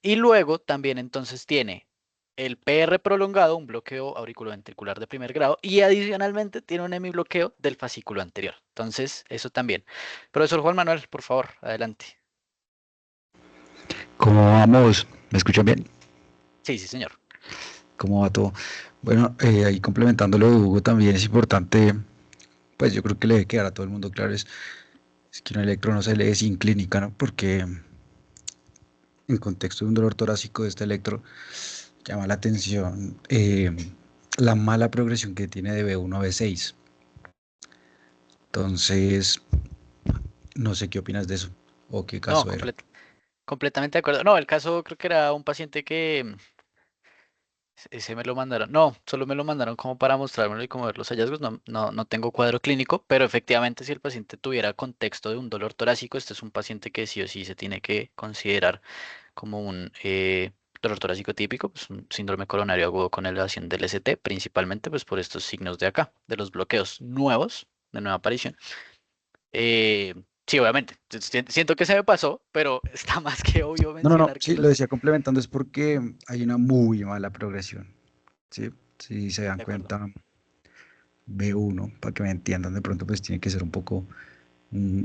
S1: Y luego también entonces tiene el PR prolongado, un bloqueo auriculoventricular de primer grado, y adicionalmente tiene un hemibloqueo del fascículo anterior. Entonces, eso también. Profesor Juan Manuel, por favor, adelante.
S6: ¿Cómo vamos? ¿Me escuchan bien?
S1: Sí, sí, señor.
S6: ¿Cómo va todo? Bueno, ahí complementando lo de Hugo también es importante, pues yo creo que le debe quedar a todo el mundo claro, es que un electro no se lee sin clínica, ¿no? Porque en contexto de un dolor torácico de este electro llama la atención la mala progresión que tiene de B1 a B6. Entonces, no sé qué opinas de eso o qué
S1: No,
S6: caso era.
S1: completamente de acuerdo. No, el caso creo que era un paciente que ese me lo mandaron. No, solo me lo mandaron como para mostrármelo y como ver los hallazgos. No, no, no tengo cuadro clínico, pero efectivamente si el paciente tuviera contexto de un dolor torácico, este es un paciente que sí o sí se tiene que considerar como un dolor torácico típico, pues un síndrome coronario agudo con elevación del ST, principalmente pues por estos signos de acá, de los bloqueos nuevos, de nueva aparición. Eh, sí, obviamente, siento que se me pasó, pero está más que obvio
S6: No, no, no,
S1: mencionar que
S6: sí, lo
S1: los...
S6: decía complementando es porque hay una muy mala progresión, ¿sí? Si se dan
S1: De acuerdo.
S6: cuenta, B1, para que me entiendan, de pronto pues tiene que ser un poco mm,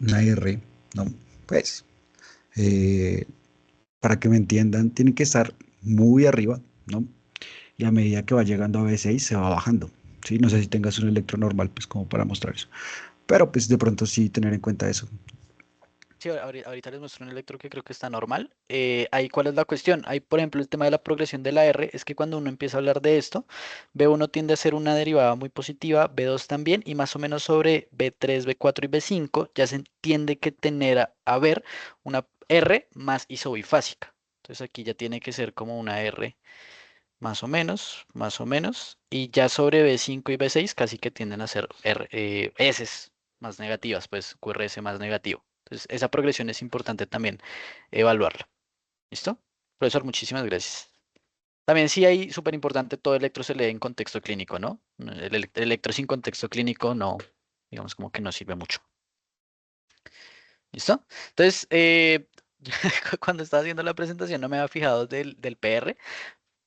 S6: una R, ¿no? Pues, eh, para que me entiendan, tiene que estar muy arriba, ¿no? Y a medida que va llegando a B6 se va bajando, ¿sí? No sé si tengas un electro normal, pues como para mostrar eso. Pero pues de pronto sí tener en cuenta eso.
S1: Sí, ahorita les muestro un electro que creo que está normal. Ahí, ¿cuál es la cuestión? Ahí, por ejemplo, el tema de la progresión de la R es que cuando uno empieza a hablar de esto, B1 tiende a ser una derivada muy positiva, B2 también, y más o menos sobre B3, B4 y B5 ya se entiende que tener a ver una R más isobifásica. Entonces aquí ya tiene que ser como una R más o menos, y ya sobre B5 y B6 casi que tienden a ser S más negativas, pues QRS más negativo. Entonces, esa progresión es importante también evaluarla. ¿Listo? Profesor, muchísimas gracias. También sí hay súper importante, todo electro se lee en contexto clínico, ¿no? El electro sin contexto clínico no, digamos como que no sirve mucho. ¿Listo? Entonces, cuando estaba haciendo la presentación no me había fijado del PR,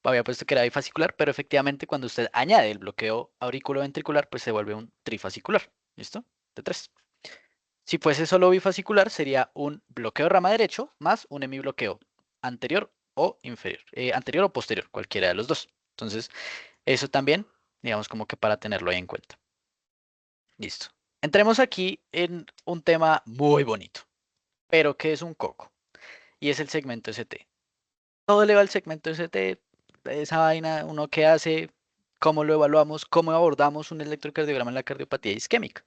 S1: había puesto que era bifascicular, pero efectivamente cuando usted añade el bloqueo auriculoventricular, pues se vuelve un trifascicular. ¿Listo? De tres. Si fuese solo bifascicular, sería un bloqueo de rama derecho más un hemibloqueo anterior o inferior, anterior o posterior, cualquiera de los dos. Entonces, eso también, digamos, como que para tenerlo ahí en cuenta. Listo. Entremos aquí en un tema muy bonito, pero que es un coco, y es el segmento ST. Todo eleva al segmento ST, esa vaina, uno qué hace, cómo lo evaluamos, cómo abordamos un electrocardiograma en la cardiopatía isquémica.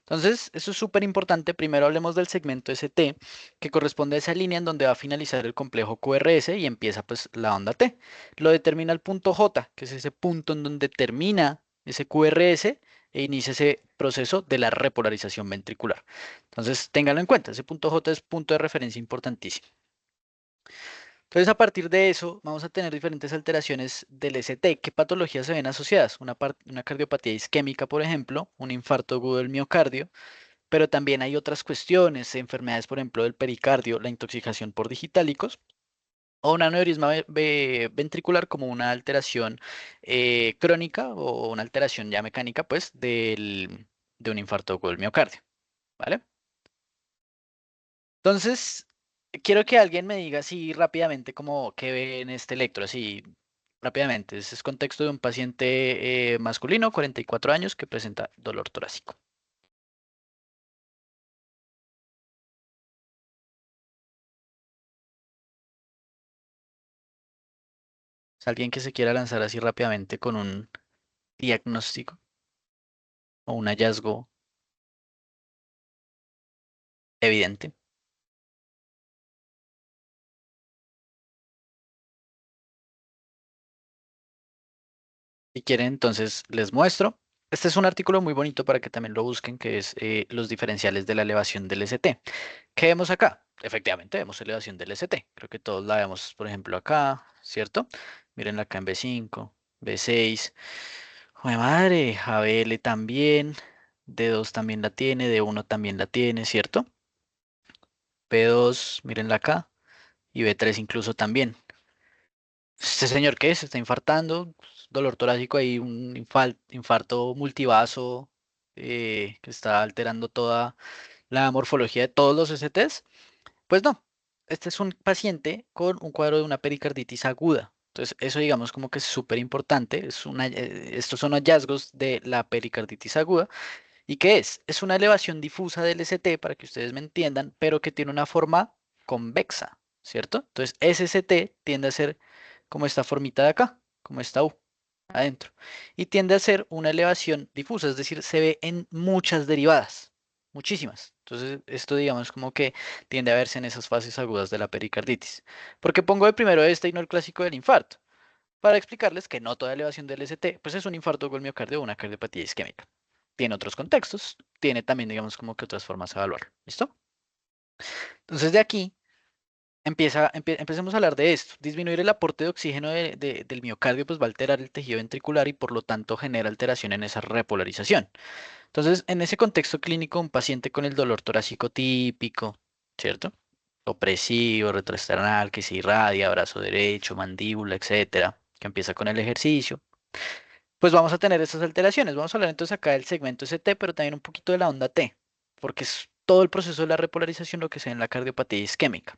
S1: Entonces, eso es súper importante. Primero hablemos del segmento ST, que corresponde a esa línea en donde va a finalizar el complejo QRS y empieza pues la onda T. Lo determina el punto J, que es ese punto en donde termina ese QRS e inicia ese proceso de la repolarización ventricular. Entonces, ténganlo en cuenta, ese punto J es punto de referencia importantísimo. Entonces, a partir de eso, vamos a tener diferentes alteraciones del ST. ¿Qué patologías se ven asociadas? Una cardiopatía isquémica, por ejemplo, un infarto agudo del miocardio, pero también hay otras cuestiones, enfermedades, por ejemplo, del pericardio, la intoxicación por digitálicos, o un aneurisma ventricular como una alteración crónica o una alteración ya mecánica, pues, de un infarto agudo del miocardio, ¿vale? Entonces, quiero que alguien me diga así rápidamente como qué ve en este electro, así rápidamente. Ese es contexto de un paciente masculino, 44 años, que presenta dolor torácico. Es alguien que se quiera lanzar así rápidamente con un diagnóstico o un hallazgo evidente. Si quieren, entonces les muestro. Este es un artículo muy bonito para que también lo busquen, que es los diferenciales de la elevación del ST. ¿Qué vemos acá? Efectivamente, vemos elevación del ST. Creo que todos la vemos, por ejemplo, acá, ¿cierto? Miren acá en B5, B6. Joder, madre, ABL también. D2 también la tiene, D1 también la tiene, ¿cierto? P2, mírenla acá. Y B3 incluso también. Este señor, ¿qué? Se está infartando. Dolor torácico ahí, un infarto multivaso que está alterando toda la morfología de todos los STs. Pues no, este es un paciente con un cuadro de una pericarditis aguda. Entonces, eso digamos como que es súper importante. Estos son hallazgos de la pericarditis aguda. ¿Y qué es? Es una elevación difusa del ST, para que ustedes me entiendan, pero que tiene una forma convexa, ¿cierto? Entonces, ese ST tiende a ser como esta formita de acá, como esta U adentro. Y tiende a ser una elevación difusa, es decir, se ve en muchas derivadas, muchísimas. Entonces, esto digamos como que tiende a verse en esas fases agudas de la pericarditis. ¿Por qué pongo de primero este y no el clásico del infarto? Para explicarles que no toda elevación del ST, pues es un infarto con miocardio o una cardiopatía isquémica. Tiene otros contextos, tiene también, digamos, como que otras formas de evaluar. ¿Listo? Entonces, de aquí empecemos a hablar de esto. Disminuir el aporte de oxígeno del miocardio pues va a alterar el tejido ventricular y por lo tanto genera alteración en esa repolarización. Entonces, en ese contexto clínico, un paciente con el dolor torácico típico, ¿cierto? Opresivo, retroesternal, que se irradia, brazo derecho, mandíbula, etcétera, que empieza con el ejercicio, pues vamos a tener estas alteraciones. Vamos a hablar entonces acá del segmento ST, pero también un poquito de la onda T, porque es todo el proceso de la repolarización lo que se ve en la cardiopatía isquémica.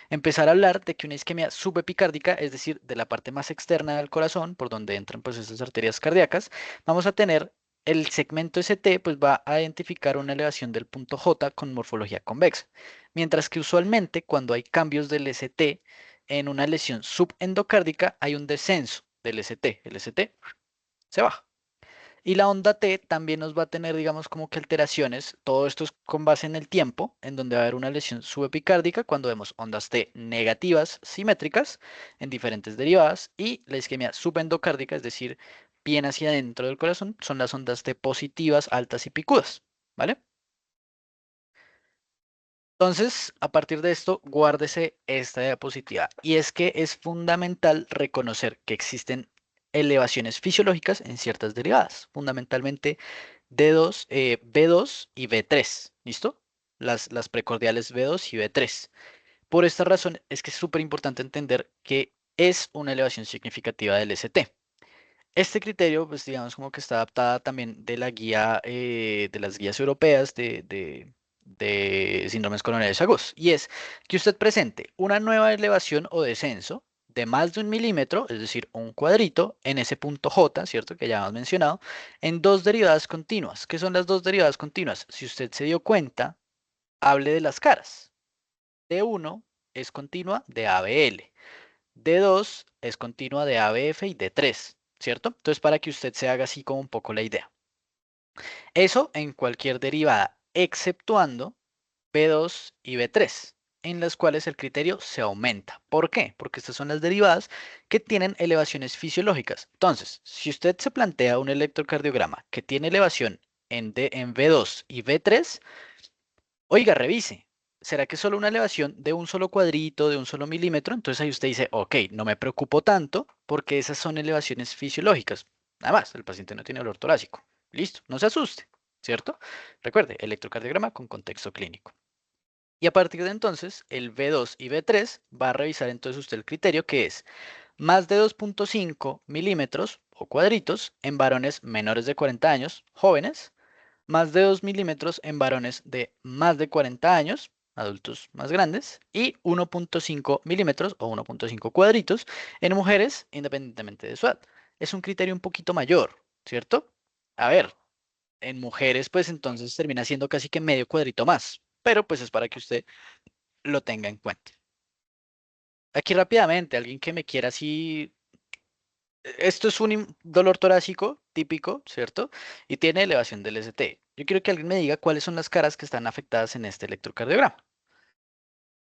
S1: Empezar a hablar de que una isquemia subepicárdica, es decir, de la parte más externa del corazón, por donde entran pues esas arterias cardíacas, vamos a tener el segmento ST, pues va a identificar una elevación del punto J con morfología convexa, mientras que usualmente cuando hay cambios del ST en una lesión subendocárdica hay un descenso del ST, el ST se baja. Y la onda T también nos va a tener, digamos, como que alteraciones. Todo esto es con base en el tiempo, en donde va a haber una lesión subepicárdica cuando vemos ondas T negativas simétricas en diferentes derivadas y la isquemia subendocárdica, es decir, bien hacia adentro del corazón, son las ondas T positivas, altas y picudas, ¿vale? Entonces, a partir de esto, guárdese esta diapositiva. Y es que es fundamental reconocer que existen elevaciones fisiológicas en ciertas derivadas, fundamentalmente D2, B2 y B3, ¿listo? Las precordiales B2 y B3. Por esta razón es que es súper importante entender que es una elevación significativa del ST. Este criterio, pues digamos como que está adaptada también de la guía, de las guías europeas de síndromes coronarios agudos. Y es que usted presente una nueva elevación o descenso de más de 1 milímetro, es decir, un cuadrito, en ese punto J, ¿cierto? Que ya hemos mencionado, en dos derivadas continuas. ¿Qué son las dos derivadas continuas? Si usted se dio cuenta, hable de las caras. D1 es continua de ABL. D2 es continua de ABF y D3, ¿cierto? Entonces, para que usted se haga así como un poco la idea. Eso en cualquier derivada, exceptuando B2 y B3, en las cuales el criterio se aumenta. ¿Por qué? Porque estas son las derivadas que tienen elevaciones fisiológicas. Entonces, si usted se plantea un electrocardiograma que tiene elevación en B2 y B3, oiga, revise. ¿será que es solo una elevación de un solo cuadrito, de un solo milímetro? Entonces ahí usted dice, ok, no me preocupo tanto porque esas son elevaciones fisiológicas. Nada más, el paciente no tiene dolor torácico. Listo, no se asuste, ¿cierto? Recuerde, electrocardiograma con contexto clínico. Y a partir de entonces, el B2 y B3 va a revisar entonces usted el criterio que es más de 2.5 milímetros o cuadritos en varones menores de 40 años, jóvenes, más de 2 milímetros en varones de más de 40 años, adultos más grandes, y 1.5 milímetros o 1.5 cuadritos en mujeres independientemente de su edad. Es un criterio un poquito mayor, ¿cierto? A ver, en mujeres pues entonces termina siendo casi que medio cuadrito más, pero pues es para que usted lo tenga en cuenta. Aquí rápidamente, alguien que me quiera así, esto es un dolor torácico típico, ¿cierto? Y tiene elevación del ST. Yo quiero que alguien me diga cuáles son las caras que están afectadas en este electrocardiograma,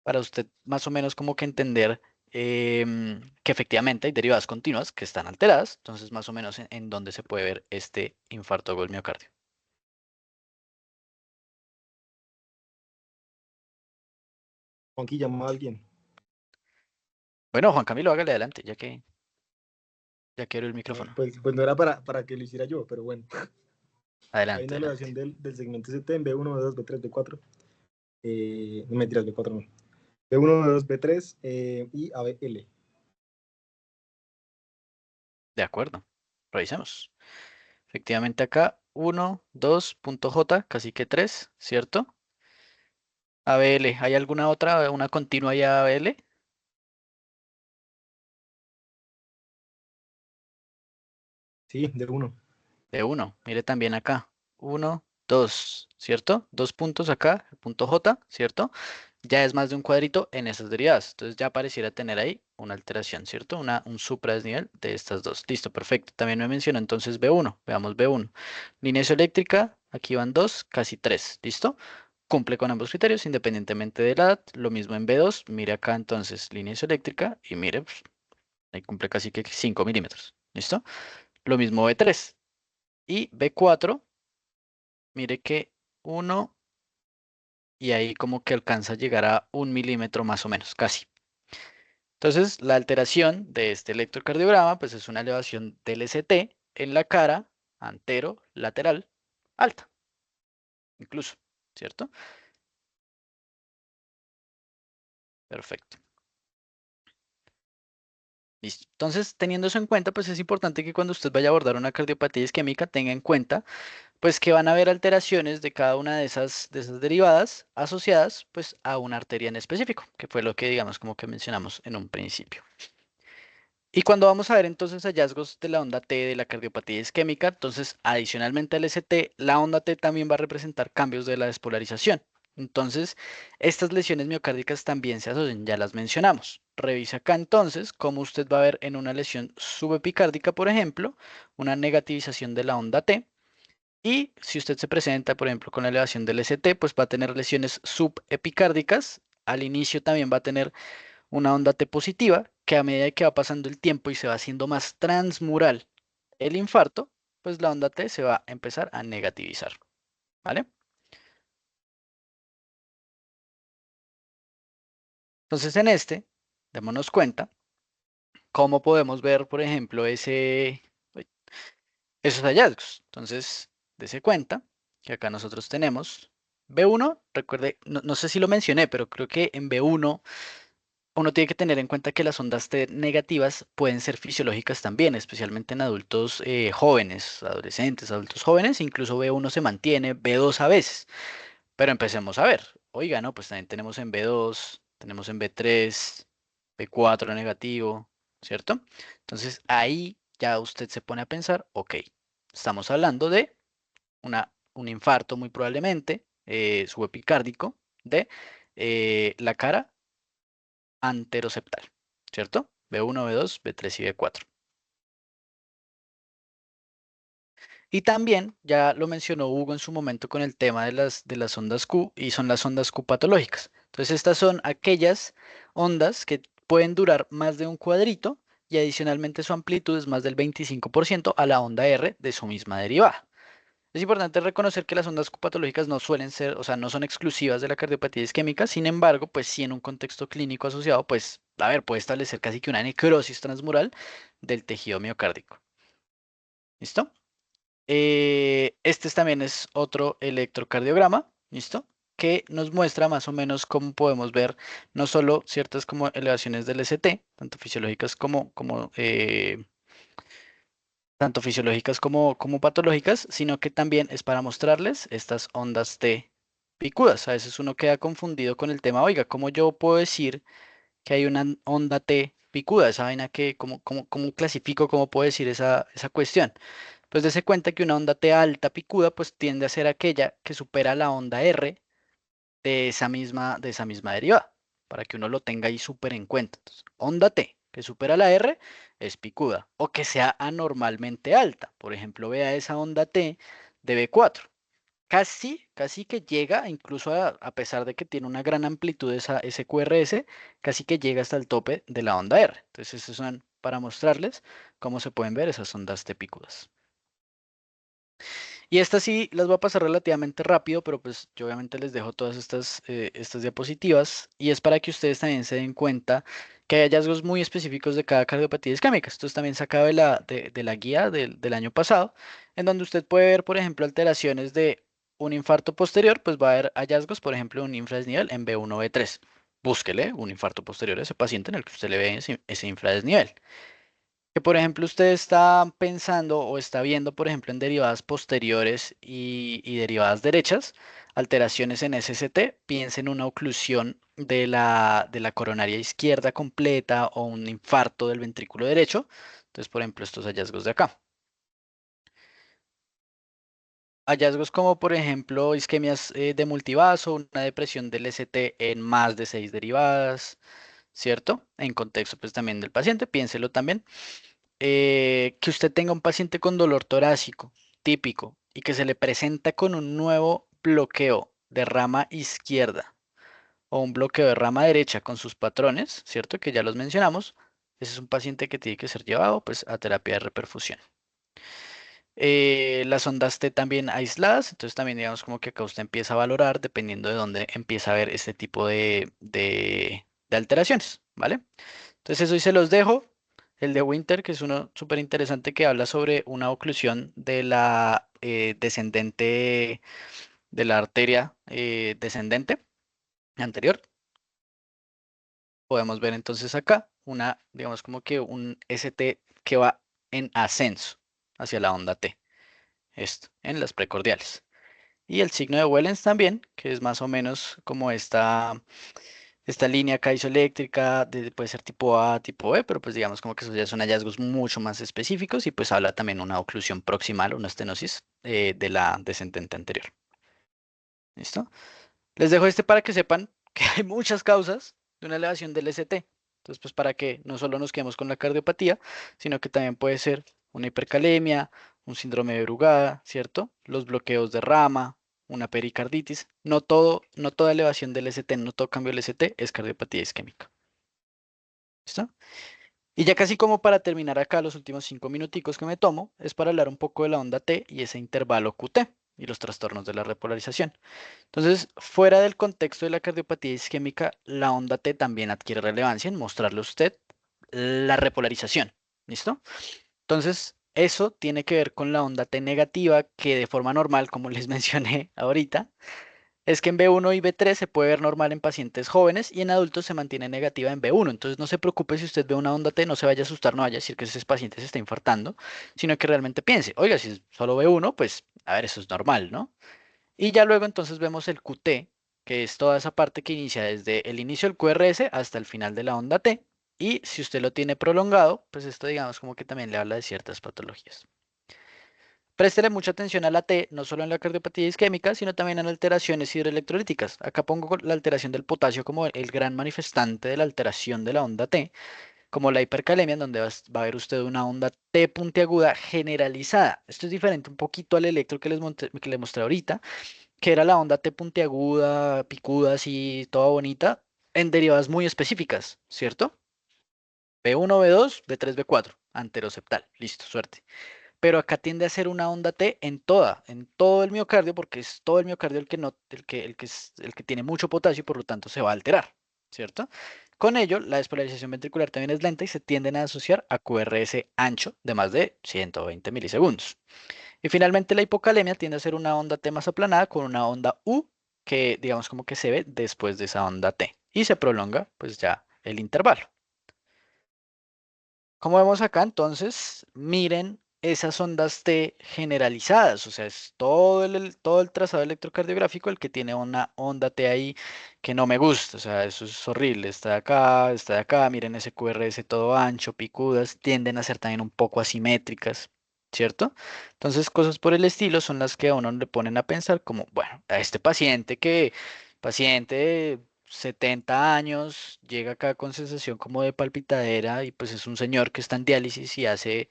S1: para usted más o menos como que entender que efectivamente hay derivadas continuas que están alteradas, entonces más o menos en dónde se puede ver este infarto del miocardio.
S7: Juanqui llamó a alguien.
S1: Bueno, Juan Camilo, hágale adelante, ya quiero el micrófono.
S7: Pues no era para que lo hiciera yo, pero bueno. Hay
S1: Adelante,
S7: una
S1: adelante.
S7: elevación del segmento ST en B1, B2, B3, B4. No mentiras, B4 no. B1, B2, B3 y ABL.
S1: De acuerdo. Revisemos. Efectivamente acá 1, 2, punto J, casi que 3, ¿cierto? ABL, ¿hay alguna otra, una continua ya ABL?
S7: Sí, de 1.
S1: De 1, mire también acá. 1, 2, ¿cierto? Dos puntos acá, el punto J, ¿cierto? Ya es más de un cuadrito en esas derivadas. Entonces ya pareciera tener ahí una alteración, ¿cierto? Un supradesnivel de estas dos. Listo, perfecto. También me mencionó entonces B1. Veamos B1. Línea isoeléctrica, aquí van 2, casi 3. ¿Listo? Cumple con ambos criterios independientemente de la edad. Lo mismo en B2. Mire acá entonces línea isoeléctrica y mire, pues, ahí cumple casi que 5 milímetros. ¿Listo? Lo mismo B3. Y B4, mire que 1 y ahí como que alcanza a llegar a 1 milímetro más o menos, casi. Entonces, la alteración de este electrocardiograma, pues es una elevación del ST en la cara antero lateral alta, incluso, ¿cierto? Perfecto. Listo. Entonces, teniendo eso en cuenta, pues es importante que cuando usted vaya a abordar una cardiopatía isquémica tenga en cuenta, pues que van a haber alteraciones de cada una de esas derivadas asociadas, pues a una arteria en específico, que fue lo que, digamos, como que mencionamos en un principio. Y cuando vamos a ver entonces hallazgos de la onda T de la cardiopatía isquémica, entonces adicionalmente al ST, la onda T también va a representar cambios de la despolarización. Entonces, estas lesiones miocárdicas también se asocian, ya las mencionamos. Revisa acá entonces cómo usted va a ver en una lesión subepicárdica, por ejemplo, una negativización de la onda T. Y si usted se presenta, por ejemplo, con la elevación del ST, pues va a tener lesiones subepicárdicas. Al inicio también va a tener una onda T positiva, que a medida que va pasando el tiempo y se va haciendo más transmural el infarto, pues la onda T se va a empezar a negativizar, ¿vale? Entonces en este, démonos cuenta cómo podemos ver, por ejemplo, esos hallazgos. Entonces, dése cuenta que acá nosotros tenemos B1, recuerde, no sé si lo mencioné, pero creo que en B1 uno tiene que tener en cuenta que las ondas T negativas pueden ser fisiológicas también, especialmente en adultos jóvenes, adolescentes, adultos jóvenes, incluso B1 se mantiene, B2 a veces. Pero empecemos a ver. Oiga, no, pues también tenemos en B2, tenemos en B3, B4 negativo, ¿cierto? Entonces ahí ya usted se pone a pensar, ok, estamos hablando de un infarto muy probablemente subepicárdico de la cara anteroseptal, ¿cierto? B1, B2, B3 y B4. Y también, ya lo mencionó Hugo en su momento con el tema de las ondas Q, y son las ondas Q patológicas. Entonces, estas son aquellas ondas que pueden durar más de un cuadrito y adicionalmente su amplitud es más del 25% a la onda R de su misma derivada. Es importante reconocer que las ondas patológicas no suelen ser, o sea, no son exclusivas de la cardiopatía isquémica, sin embargo, pues sí en un contexto clínico asociado, pues, a ver, puede establecer casi que una necrosis transmural del tejido miocárdico. ¿Listo? También es otro electrocardiograma, ¿listo? Que nos muestra más o menos cómo podemos ver no solo ciertas como elevaciones del ST, tanto fisiológicas como patológicas, sino que también es para mostrarles estas ondas T picudas. A veces uno queda confundido con el tema, oiga, ¿cómo yo puedo decir que hay una onda T picuda? Esa vaina que, ¿cómo clasifico, cómo puedo decir esa cuestión? Pues dése cuenta que una onda T alta picuda pues tiende a ser aquella que supera la onda R de esa misma derivada, para que uno lo tenga ahí súper en cuenta. Entonces, onda T que supera la R es picuda, o que sea anormalmente alta. Por ejemplo, vea esa onda T de B4. Casi que llega, incluso a pesar de que tiene una gran amplitud esa SQRS, casi que llega hasta el tope de la onda R. Entonces, esos son para mostrarles cómo se pueden ver esas ondas T picudas. Y estas sí las voy a pasar relativamente rápido, pero pues yo obviamente les dejo todas estas diapositivas y es para que ustedes también se den cuenta que hay hallazgos muy específicos de cada cardiopatía isquémica. Esto es también sacado de la guía del año pasado, en donde usted puede ver, por ejemplo, alteraciones de un infarto posterior, pues va a haber hallazgos, por ejemplo, un infradesnivel en B1 o B3. Búsquele un infarto posterior a ese paciente en el que usted le ve ese infradesnivel. Que por ejemplo usted está pensando o está viendo, por ejemplo, en derivadas posteriores y derivadas derechas, alteraciones en SST, piense en una oclusión de la coronaria izquierda completa o un infarto del ventrículo derecho. Entonces, por ejemplo, estos hallazgos de acá. Hallazgos como, por ejemplo, isquemias de multivaso, una depresión del ST en más de 6 derivadas, ¿cierto? En contexto, pues también del paciente, piénselo también. Que usted tenga un paciente con dolor torácico típico y que se le presenta con un nuevo bloqueo de rama izquierda o un bloqueo de rama derecha con sus patrones, ¿cierto? Que ya los mencionamos. Ese es un paciente que tiene que ser llevado pues, a terapia de reperfusión. Las ondas T también aisladas, entonces también digamos como que acá usted empieza a valorar dependiendo de dónde empieza a ver este tipo de alteraciones, ¿vale? Entonces eso y se los dejo. El de Winter, que es uno súper interesante que habla sobre una oclusión de la descendente, de la arteria descendente anterior. Podemos ver entonces acá digamos como que un ST que va en ascenso hacia la onda T. Esto, en las precordiales. Y el signo de Wellens también, que es más o menos como esta línea acá isoeléctrica, puede ser tipo A, tipo B, pero pues digamos como que esos ya son hallazgos mucho más específicos y pues habla también una oclusión proximal, una estenosis de la descendente anterior. ¿Listo? Les dejo para que sepan que hay muchas causas de una elevación del ST. Entonces, pues para que no solo nos quedemos con la cardiopatía, sino que también puede ser una hipercalemia, un síndrome de Brugada, ¿cierto? Los bloqueos de rama, una pericarditis. No toda elevación del ST, no todo cambio del ST es cardiopatía isquémica. ¿Listo? Y ya casi como para terminar acá, los últimos 5 minuticos que me tomo, es para hablar un poco de la onda T y ese intervalo QT y los trastornos de la repolarización. Entonces, fuera del contexto de la cardiopatía isquémica, la onda T también adquiere relevancia en mostrarle a usted la repolarización. ¿Listo? Entonces, eso tiene que ver con la onda T negativa, que de forma normal, como les mencioné ahorita, es que en B1 y B3 se puede ver normal en pacientes jóvenes y en adultos se mantiene negativa en B1. Entonces, no se preocupe si usted ve una onda T, no se vaya a asustar, no vaya a decir que ese paciente se está infartando, sino que realmente piense, oiga, si es solo B1, pues, a ver, eso es normal, ¿no? Y ya luego entonces vemos el QT, que es toda esa parte que inicia desde el inicio del QRS hasta el final de la onda T. Y si usted lo tiene prolongado, pues esto digamos como que también le habla de ciertas patologías. Préstele mucha atención a la T, no solo en la cardiopatía isquémica, sino también en alteraciones hidroelectrolíticas. Acá pongo la alteración del potasio como el gran manifestante de la alteración de la onda T, como la hipercalemia, en donde va a ver usted una onda T puntiaguda generalizada. Esto es diferente un poquito al electro que les mostré ahorita, que era la onda T puntiaguda, picuda, así, toda bonita, en derivadas muy específicas, ¿cierto? B1, B2, B3, B4, anteroseptal. Listo, suerte. pero acá tiende a ser una onda T en todo el miocardio, porque es todo el miocardio el que no, el que tiene mucho potasio y por lo tanto se va a alterar, ¿cierto? Con ello, la despolarización ventricular también es lenta y se tienden a asociar a QRS ancho de más de 120 milisegundos. Y finalmente la hipocalemia tiende a ser una onda T más aplanada con una onda U que digamos como que se ve después de esa onda T y se prolonga pues ya el intervalo. Como vemos acá, entonces, miren esas ondas T generalizadas, o sea, es todo el trazado electrocardiográfico el que tiene una onda T ahí que no me gusta, o sea, eso es horrible, está de acá, miren ese QRS todo ancho, picudas, tienden a ser también un poco asimétricas, ¿cierto? Entonces, cosas por el estilo son las que a uno le ponen a pensar como, bueno, a este paciente 70 años, llega acá con sensación como de palpitadera y pues es un señor que está en diálisis y hace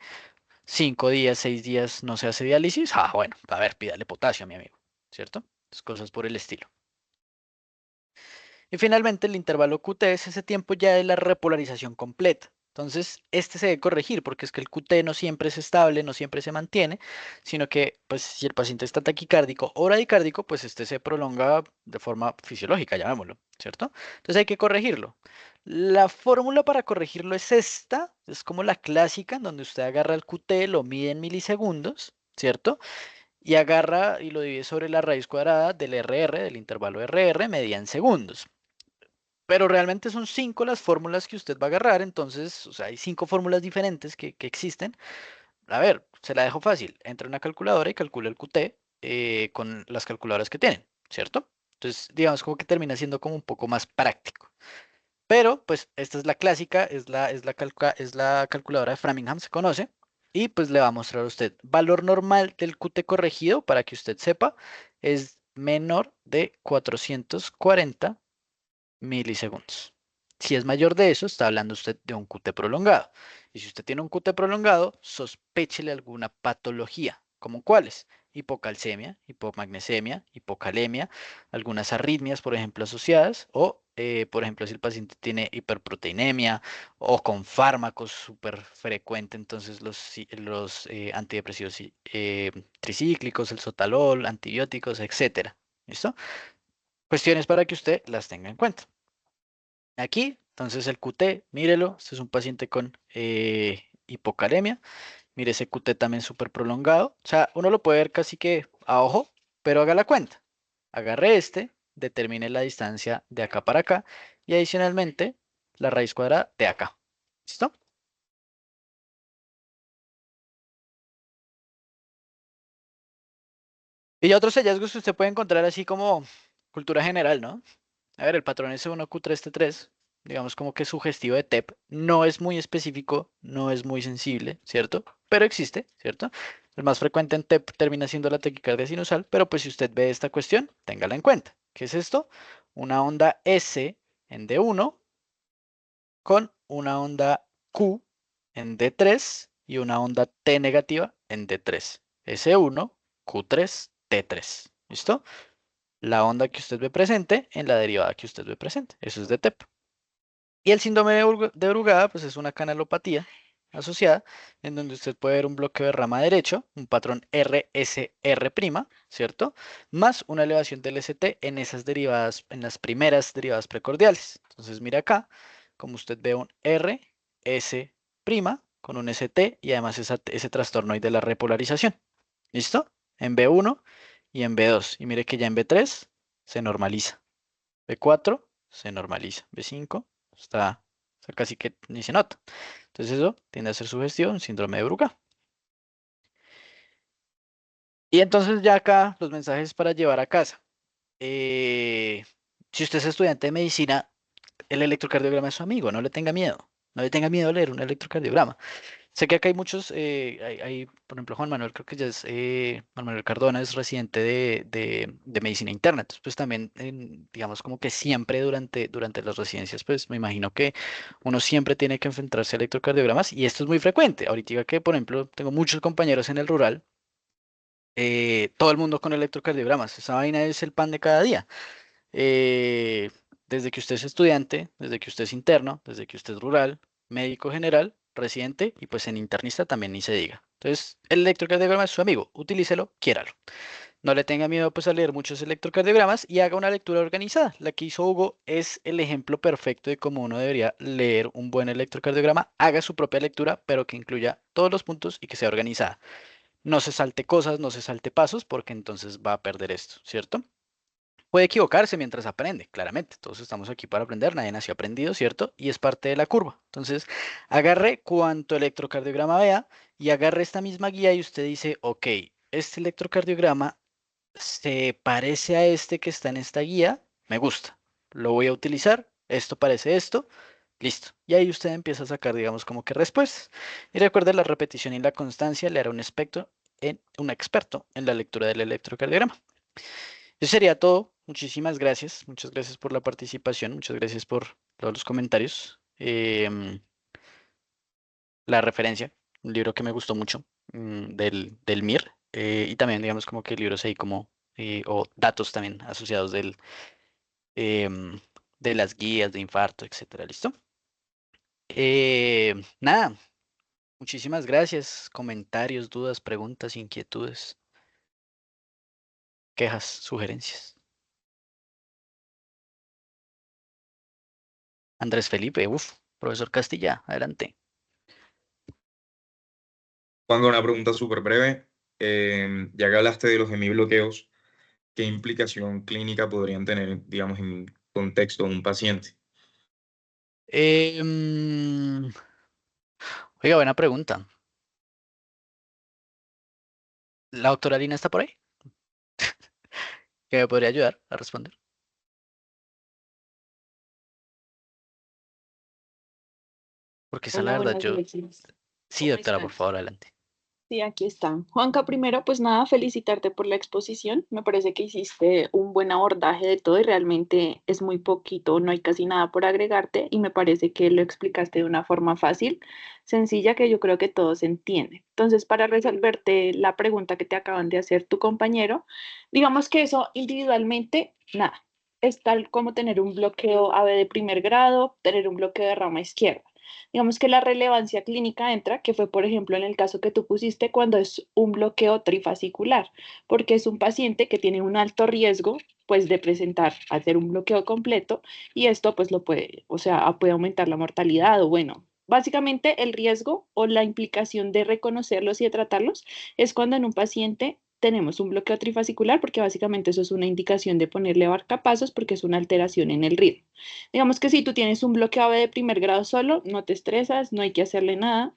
S1: 5 días, 6 días no se hace diálisis. Ah, bueno, a ver, pídale potasio, mi amigo, ¿cierto? Entonces, cosas por el estilo. Y finalmente el intervalo QT es ese tiempo ya de la repolarización completa. Entonces, este se debe corregir porque es que el QT no siempre es estable, no siempre se mantiene, sino que pues si el paciente está taquicárdico o bradicárdico, pues este se prolonga de forma fisiológica, llamémoslo, ¿cierto? Entonces hay que corregirlo. La fórmula para corregirlo es esta, es como la clásica en donde usted agarra el QT, lo mide en milisegundos, ¿cierto? Y agarra y lo divide sobre la raíz cuadrada del RR, del intervalo RR, medida en segundos. Pero realmente son 5 las fórmulas que usted va a agarrar, entonces, o sea, hay 5 fórmulas diferentes que existen. A ver, se la dejo fácil. Entra en una calculadora y calcula el QT con las calculadoras que tienen, ¿cierto? Entonces, digamos como que termina siendo como un poco más práctico. Pero, pues, esta es la clásica, es la calculadora de Framingham, se conoce. Y pues le va a mostrar a usted valor normal del QT corregido para que usted sepa, es menor de 440 milisegundos. Si es mayor de eso, está hablando usted de un QT prolongado. Y si usted tiene un QT prolongado, sospéchele alguna patología. ¿Como cuáles? Hipocalcemia, hipomagnesemia, hipocalemia, algunas arritmias, por ejemplo, asociadas, o, por ejemplo, si el paciente tiene hiperproteinemia o con fármacos súper frecuente, entonces los antidepresivos tricíclicos, el sotalol, antibióticos, etcétera. ¿Listo? Cuestiones para que usted las tenga en cuenta. Aquí, entonces el QT, mírelo, este es un paciente con hipocalemia, mire ese QT también súper prolongado, o sea, uno lo puede ver casi que a ojo, pero haga la cuenta. Agarre este, determine la distancia de acá para acá y adicionalmente la raíz cuadrada de acá. ¿Listo? Y ya otros hallazgos que usted puede encontrar así como cultura general, ¿no? A ver, el patrón S1Q3T3, digamos como que sugestivo de TEP, no es muy específico, no es muy sensible, ¿cierto? Pero existe, ¿cierto? El más frecuente en TEP termina siendo la taquicardia sinusal, pero pues si usted ve esta cuestión, téngala en cuenta. ¿Qué es esto? Una onda S en D1 con una onda Q en D3 y una onda T negativa en D3. S1, Q3, T3. ¿Listo? La onda que usted ve presente en la derivada que usted ve presente. Eso es de TEP. Y el síndrome de Brugada, pues es una canalopatía asociada, en donde usted puede ver un bloqueo de rama derecho, un patrón RSR', ¿cierto? Más una elevación del ST en esas derivadas, en las primeras derivadas precordiales. Entonces, mira acá, como usted ve un RS' con un ST y además ese trastorno ahí de la repolarización. ¿Listo? En B1 y en B2. Y mire que ya en B3 se normaliza. B4 se normaliza. B5 está casi que ni se nota. Entonces eso tiende a ser sugestión, síndrome de Bruca. Y entonces ya acá los mensajes para llevar a casa. Si usted es estudiante de medicina, el electrocardiograma es su amigo, no le tenga miedo. No le tenga miedo a leer un electrocardiograma. Sé que acá hay muchos, por ejemplo, Juan Manuel, creo que ya es, Juan Manuel Cardona es residente de medicina interna, entonces pues también, digamos como que siempre durante las residencias, pues me imagino que uno siempre tiene que enfrentarse a electrocardiogramas y esto es muy frecuente. Ahorita que, por ejemplo, tengo muchos compañeros en el rural, todo el mundo con electrocardiogramas, esa vaina es el pan de cada día. Desde que usted es estudiante, desde que usted es interno, desde que usted es rural, médico general, residente y pues en internista también ni se diga. Entonces, el electrocardiograma es su amigo, utilícelo, quiéralo. No le tenga miedo pues a leer muchos electrocardiogramas y haga una lectura organizada. La que hizo Hugo es el ejemplo perfecto de cómo uno debería leer un buen electrocardiograma. Haga su propia lectura, pero que incluya todos los puntos y que sea organizada. No se salte cosas, no se salte pasos, porque entonces va a perder esto, ¿cierto? Puede equivocarse mientras aprende, claramente. Todos estamos aquí para aprender, nadie nació aprendido, ¿cierto? Y es parte de la curva. Entonces, agarre cuanto electrocardiograma vea y agarre esta misma guía y usted dice, ok, este electrocardiograma se parece a este que está en esta guía, me gusta, lo voy a utilizar, esto parece esto, listo. Y ahí usted empieza a sacar, digamos, como que respuestas. Y recuerde, la repetición y la constancia le hará un experto en la lectura del electrocardiograma. Eso sería todo. Muchísimas gracias. Muchas gracias por la participación. Muchas gracias por todos los comentarios. La referencia, un libro que me gustó mucho, del MIR. Y también, digamos, como que libros ahí como, o datos también asociados em, de las guías de infarto, etcétera. ¿Listo? Nada, muchísimas gracias. Comentarios, dudas, preguntas, inquietudes, quejas, sugerencias. Andrés Felipe, profesor Castilla, adelante.
S8: Juan, una pregunta súper breve. Ya que hablaste de los hemibloqueos, ¿qué implicación clínica podrían tener, digamos, en contexto de un paciente?
S1: Em, Oiga, buena pregunta. ¿La doctora Lina está por ahí? ¿Que me podría ayudar a responder? Porque esa la
S9: Hola,
S1: verdad
S9: buenas
S1: yo...
S9: noches.
S1: Sí,
S9: ¿Cómo
S1: doctora, por
S9: están?
S1: favor, adelante.
S9: Sí, aquí están. Juanca, primero, pues nada, felicitarte por la exposición. Me parece que hiciste un buen abordaje de todo y realmente es muy poquito, no hay casi nada por agregarte y me parece que lo explicaste de una forma fácil, sencilla, que yo creo que todos entienden. Entonces, para resolverte la pregunta que te acaban de hacer tu compañero, digamos que eso individualmente, nada, es tal como tener un bloqueo AB de primer grado, tener un bloqueo de rama izquierda. Digamos que la relevancia clínica entra, que fue, por ejemplo, en el caso que tú pusiste, cuando es un bloqueo trifascicular, porque es un paciente que tiene un alto riesgo, pues, de presentar, hacer un bloqueo completo, y esto, pues, lo puede, o sea, puede aumentar la mortalidad, o bueno, básicamente el riesgo o la implicación de reconocerlos y de tratarlos es cuando en un paciente tenemos un bloqueo trifascicular, porque básicamente eso es una indicación de ponerle marcapasos porque es una alteración en el ritmo. Digamos que si tú tienes un bloqueo AB de primer grado solo, no te estresas, no hay que hacerle nada,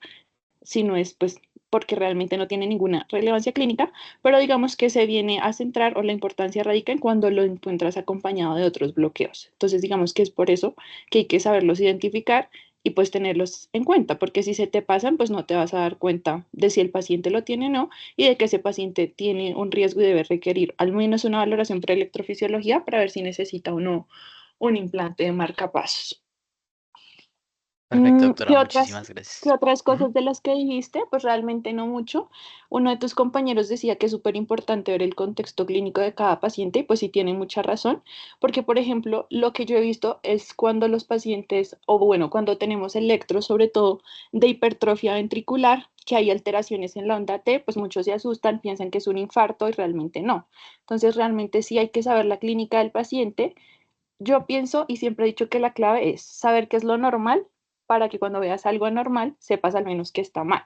S9: si no es pues porque realmente no tiene ninguna relevancia clínica, pero digamos que se viene a centrar o la importancia radica en cuando lo encuentras acompañado de otros bloqueos. Entonces digamos que es por eso que hay que saberlos identificar y pues tenerlos en cuenta, porque si se te pasan, pues no te vas a dar cuenta de si el paciente lo tiene o no y de que ese paciente tiene un riesgo y debe requerir al menos una valoración por electrofisiología para ver si necesita o no un implante de marcapasos.
S1: Perfecto, doctora,
S9: ¿Qué otras,
S1: muchísimas
S9: qué
S1: gracias.
S9: otras
S1: Ujú.
S9: cosas de las que dijiste? Pues realmente no mucho. Uno de tus compañeros decía que es súper importante ver el contexto clínico de cada paciente y pues sí tiene mucha razón, porque por ejemplo, lo que yo he visto es cuando los pacientes, o bueno, cuando tenemos electros, sobre todo de hipertrofia ventricular, que hay alteraciones en la onda T, pues muchos se asustan, piensan que es un infarto y realmente no. Entonces realmente sí hay que saber la clínica del paciente. Yo pienso y siempre he dicho que la clave es saber qué es lo normal para que cuando veas algo anormal sepas al menos que está mal.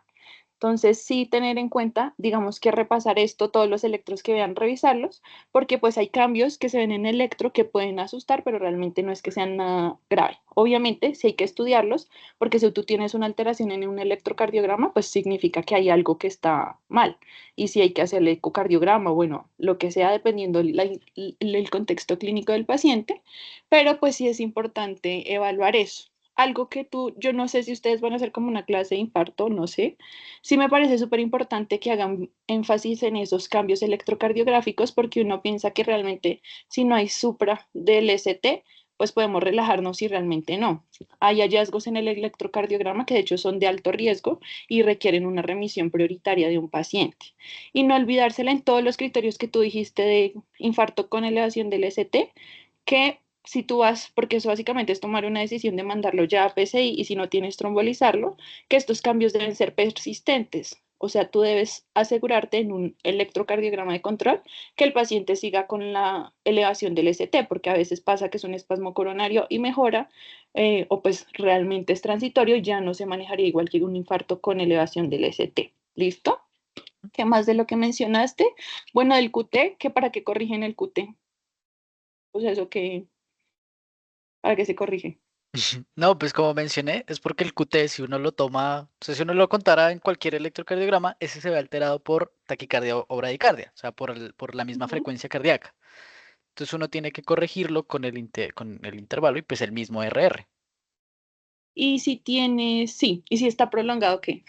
S9: Entonces, sí tener en cuenta, digamos que repasar esto, todos los electros que vean, revisarlos, porque pues hay cambios que se ven en el electro que pueden asustar, pero realmente no es que sean nada grave. Obviamente, sí hay que estudiarlos, porque si tú tienes una alteración en un electrocardiograma, pues significa que hay algo que está mal. Y si hay que hacerle ecocardiograma, bueno, lo que sea, dependiendo el contexto clínico del paciente, pero pues sí es importante evaluar eso. Algo que tú, yo no sé si ustedes van a hacer como una clase de infarto, no sé. Sí me parece súper importante que hagan énfasis en esos cambios electrocardiográficos porque uno piensa que realmente si no hay supra del ST, pues podemos relajarnos y realmente no. Hay hallazgos en el electrocardiograma que de hecho son de alto riesgo y requieren una remisión prioritaria de un paciente. Y no olvidársela en todos los criterios que tú dijiste de infarto con elevación del ST, que si tú vas, porque eso básicamente es tomar una decisión de mandarlo ya a PCI y si no tienes trombolizarlo, que estos cambios deben ser persistentes. O sea, tú debes asegurarte en un electrocardiograma de control que el paciente siga con la elevación del ST, porque a veces pasa que es un espasmo coronario y mejora, o pues realmente es transitorio y ya no se manejaría igual que un infarto con elevación del ST. ¿Listo? ¿Qué más de lo que mencionaste? Bueno, del QT, ¿qué para qué corrigen el QT? O sea, eso que, ¿para qué se corrige?
S1: No, pues como mencioné, es porque el QT, si uno lo toma, o sea, si uno lo contara en cualquier electrocardiograma, ese se ve alterado por taquicardia o bradicardia, o sea, por la misma
S9: Ujú.
S1: frecuencia cardíaca. Entonces uno tiene que corregirlo con con el intervalo y pues el mismo RR.
S9: Y si tiene, sí, y si está prolongado, ¿qué?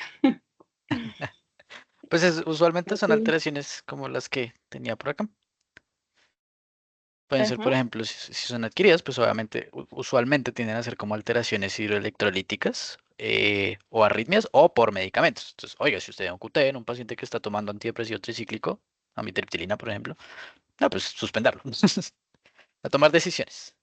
S1: Pues usualmente son
S9: Ok.
S1: alteraciones como las que tenía por acá. Pueden ser, por
S9: Ajá.
S1: ejemplo, si son adquiridas, pues obviamente, usualmente tienden a ser como alteraciones hidroelectrolíticas o arritmias o por medicamentos. Entonces, oiga, si usted da un QT en un paciente que está tomando antidepresivo tricíclico, amitriptilina, por ejemplo, no, pues suspenderlo. A tomar decisiones.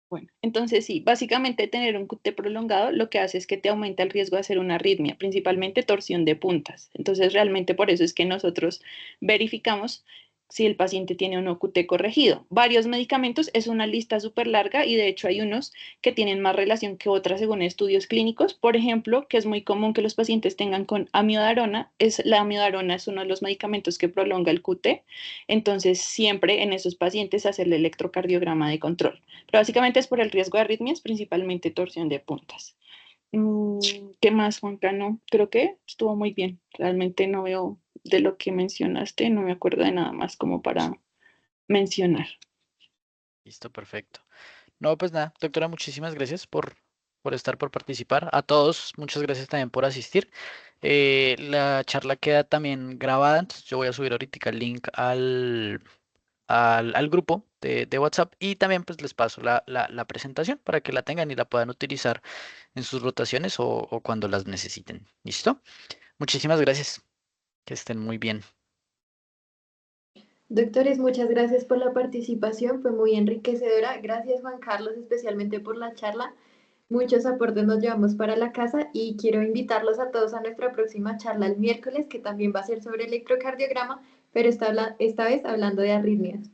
S9: Bueno, entonces sí, básicamente tener un QT prolongado lo que hace es que te aumenta el riesgo de hacer una arritmia, principalmente torsión de puntas. Entonces, realmente por eso es que nosotros verificamos si el paciente tiene o no QT corregido. Varios medicamentos es una lista súper larga y de hecho hay unos que tienen más relación que otras según estudios clínicos. Por ejemplo, que es muy común que los pacientes tengan con amiodarona, la amiodarona es uno de los medicamentos que prolonga el QT. Entonces, siempre en esos pacientes hacer el electrocardiograma de control. Pero básicamente es por el riesgo de arritmias, principalmente torsión de puntas. ¿Qué más, Juanca? No, creo que estuvo muy bien. Realmente no veo de lo que mencionaste, no me acuerdo de nada más como para mencionar.
S1: Listo, perfecto. No, pues nada, doctora, muchísimas gracias por estar, por participar. A todos, muchas gracias también por asistir. La charla queda también grabada, entonces yo voy a subir ahorita el link al grupo de WhatsApp y también pues les paso la presentación para que la tengan y la puedan utilizar en sus rotaciones o cuando las necesiten. ¿Listo? Muchísimas gracias. Que estén muy bien.
S4: Doctores, muchas gracias por la participación, fue muy enriquecedora. Gracias, Juan Carlos, especialmente por la charla. Muchos aportes nos llevamos para la casa y quiero invitarlos a todos a nuestra próxima charla el miércoles, que también va a ser sobre electrocardiograma, pero esta vez hablando de arritmias.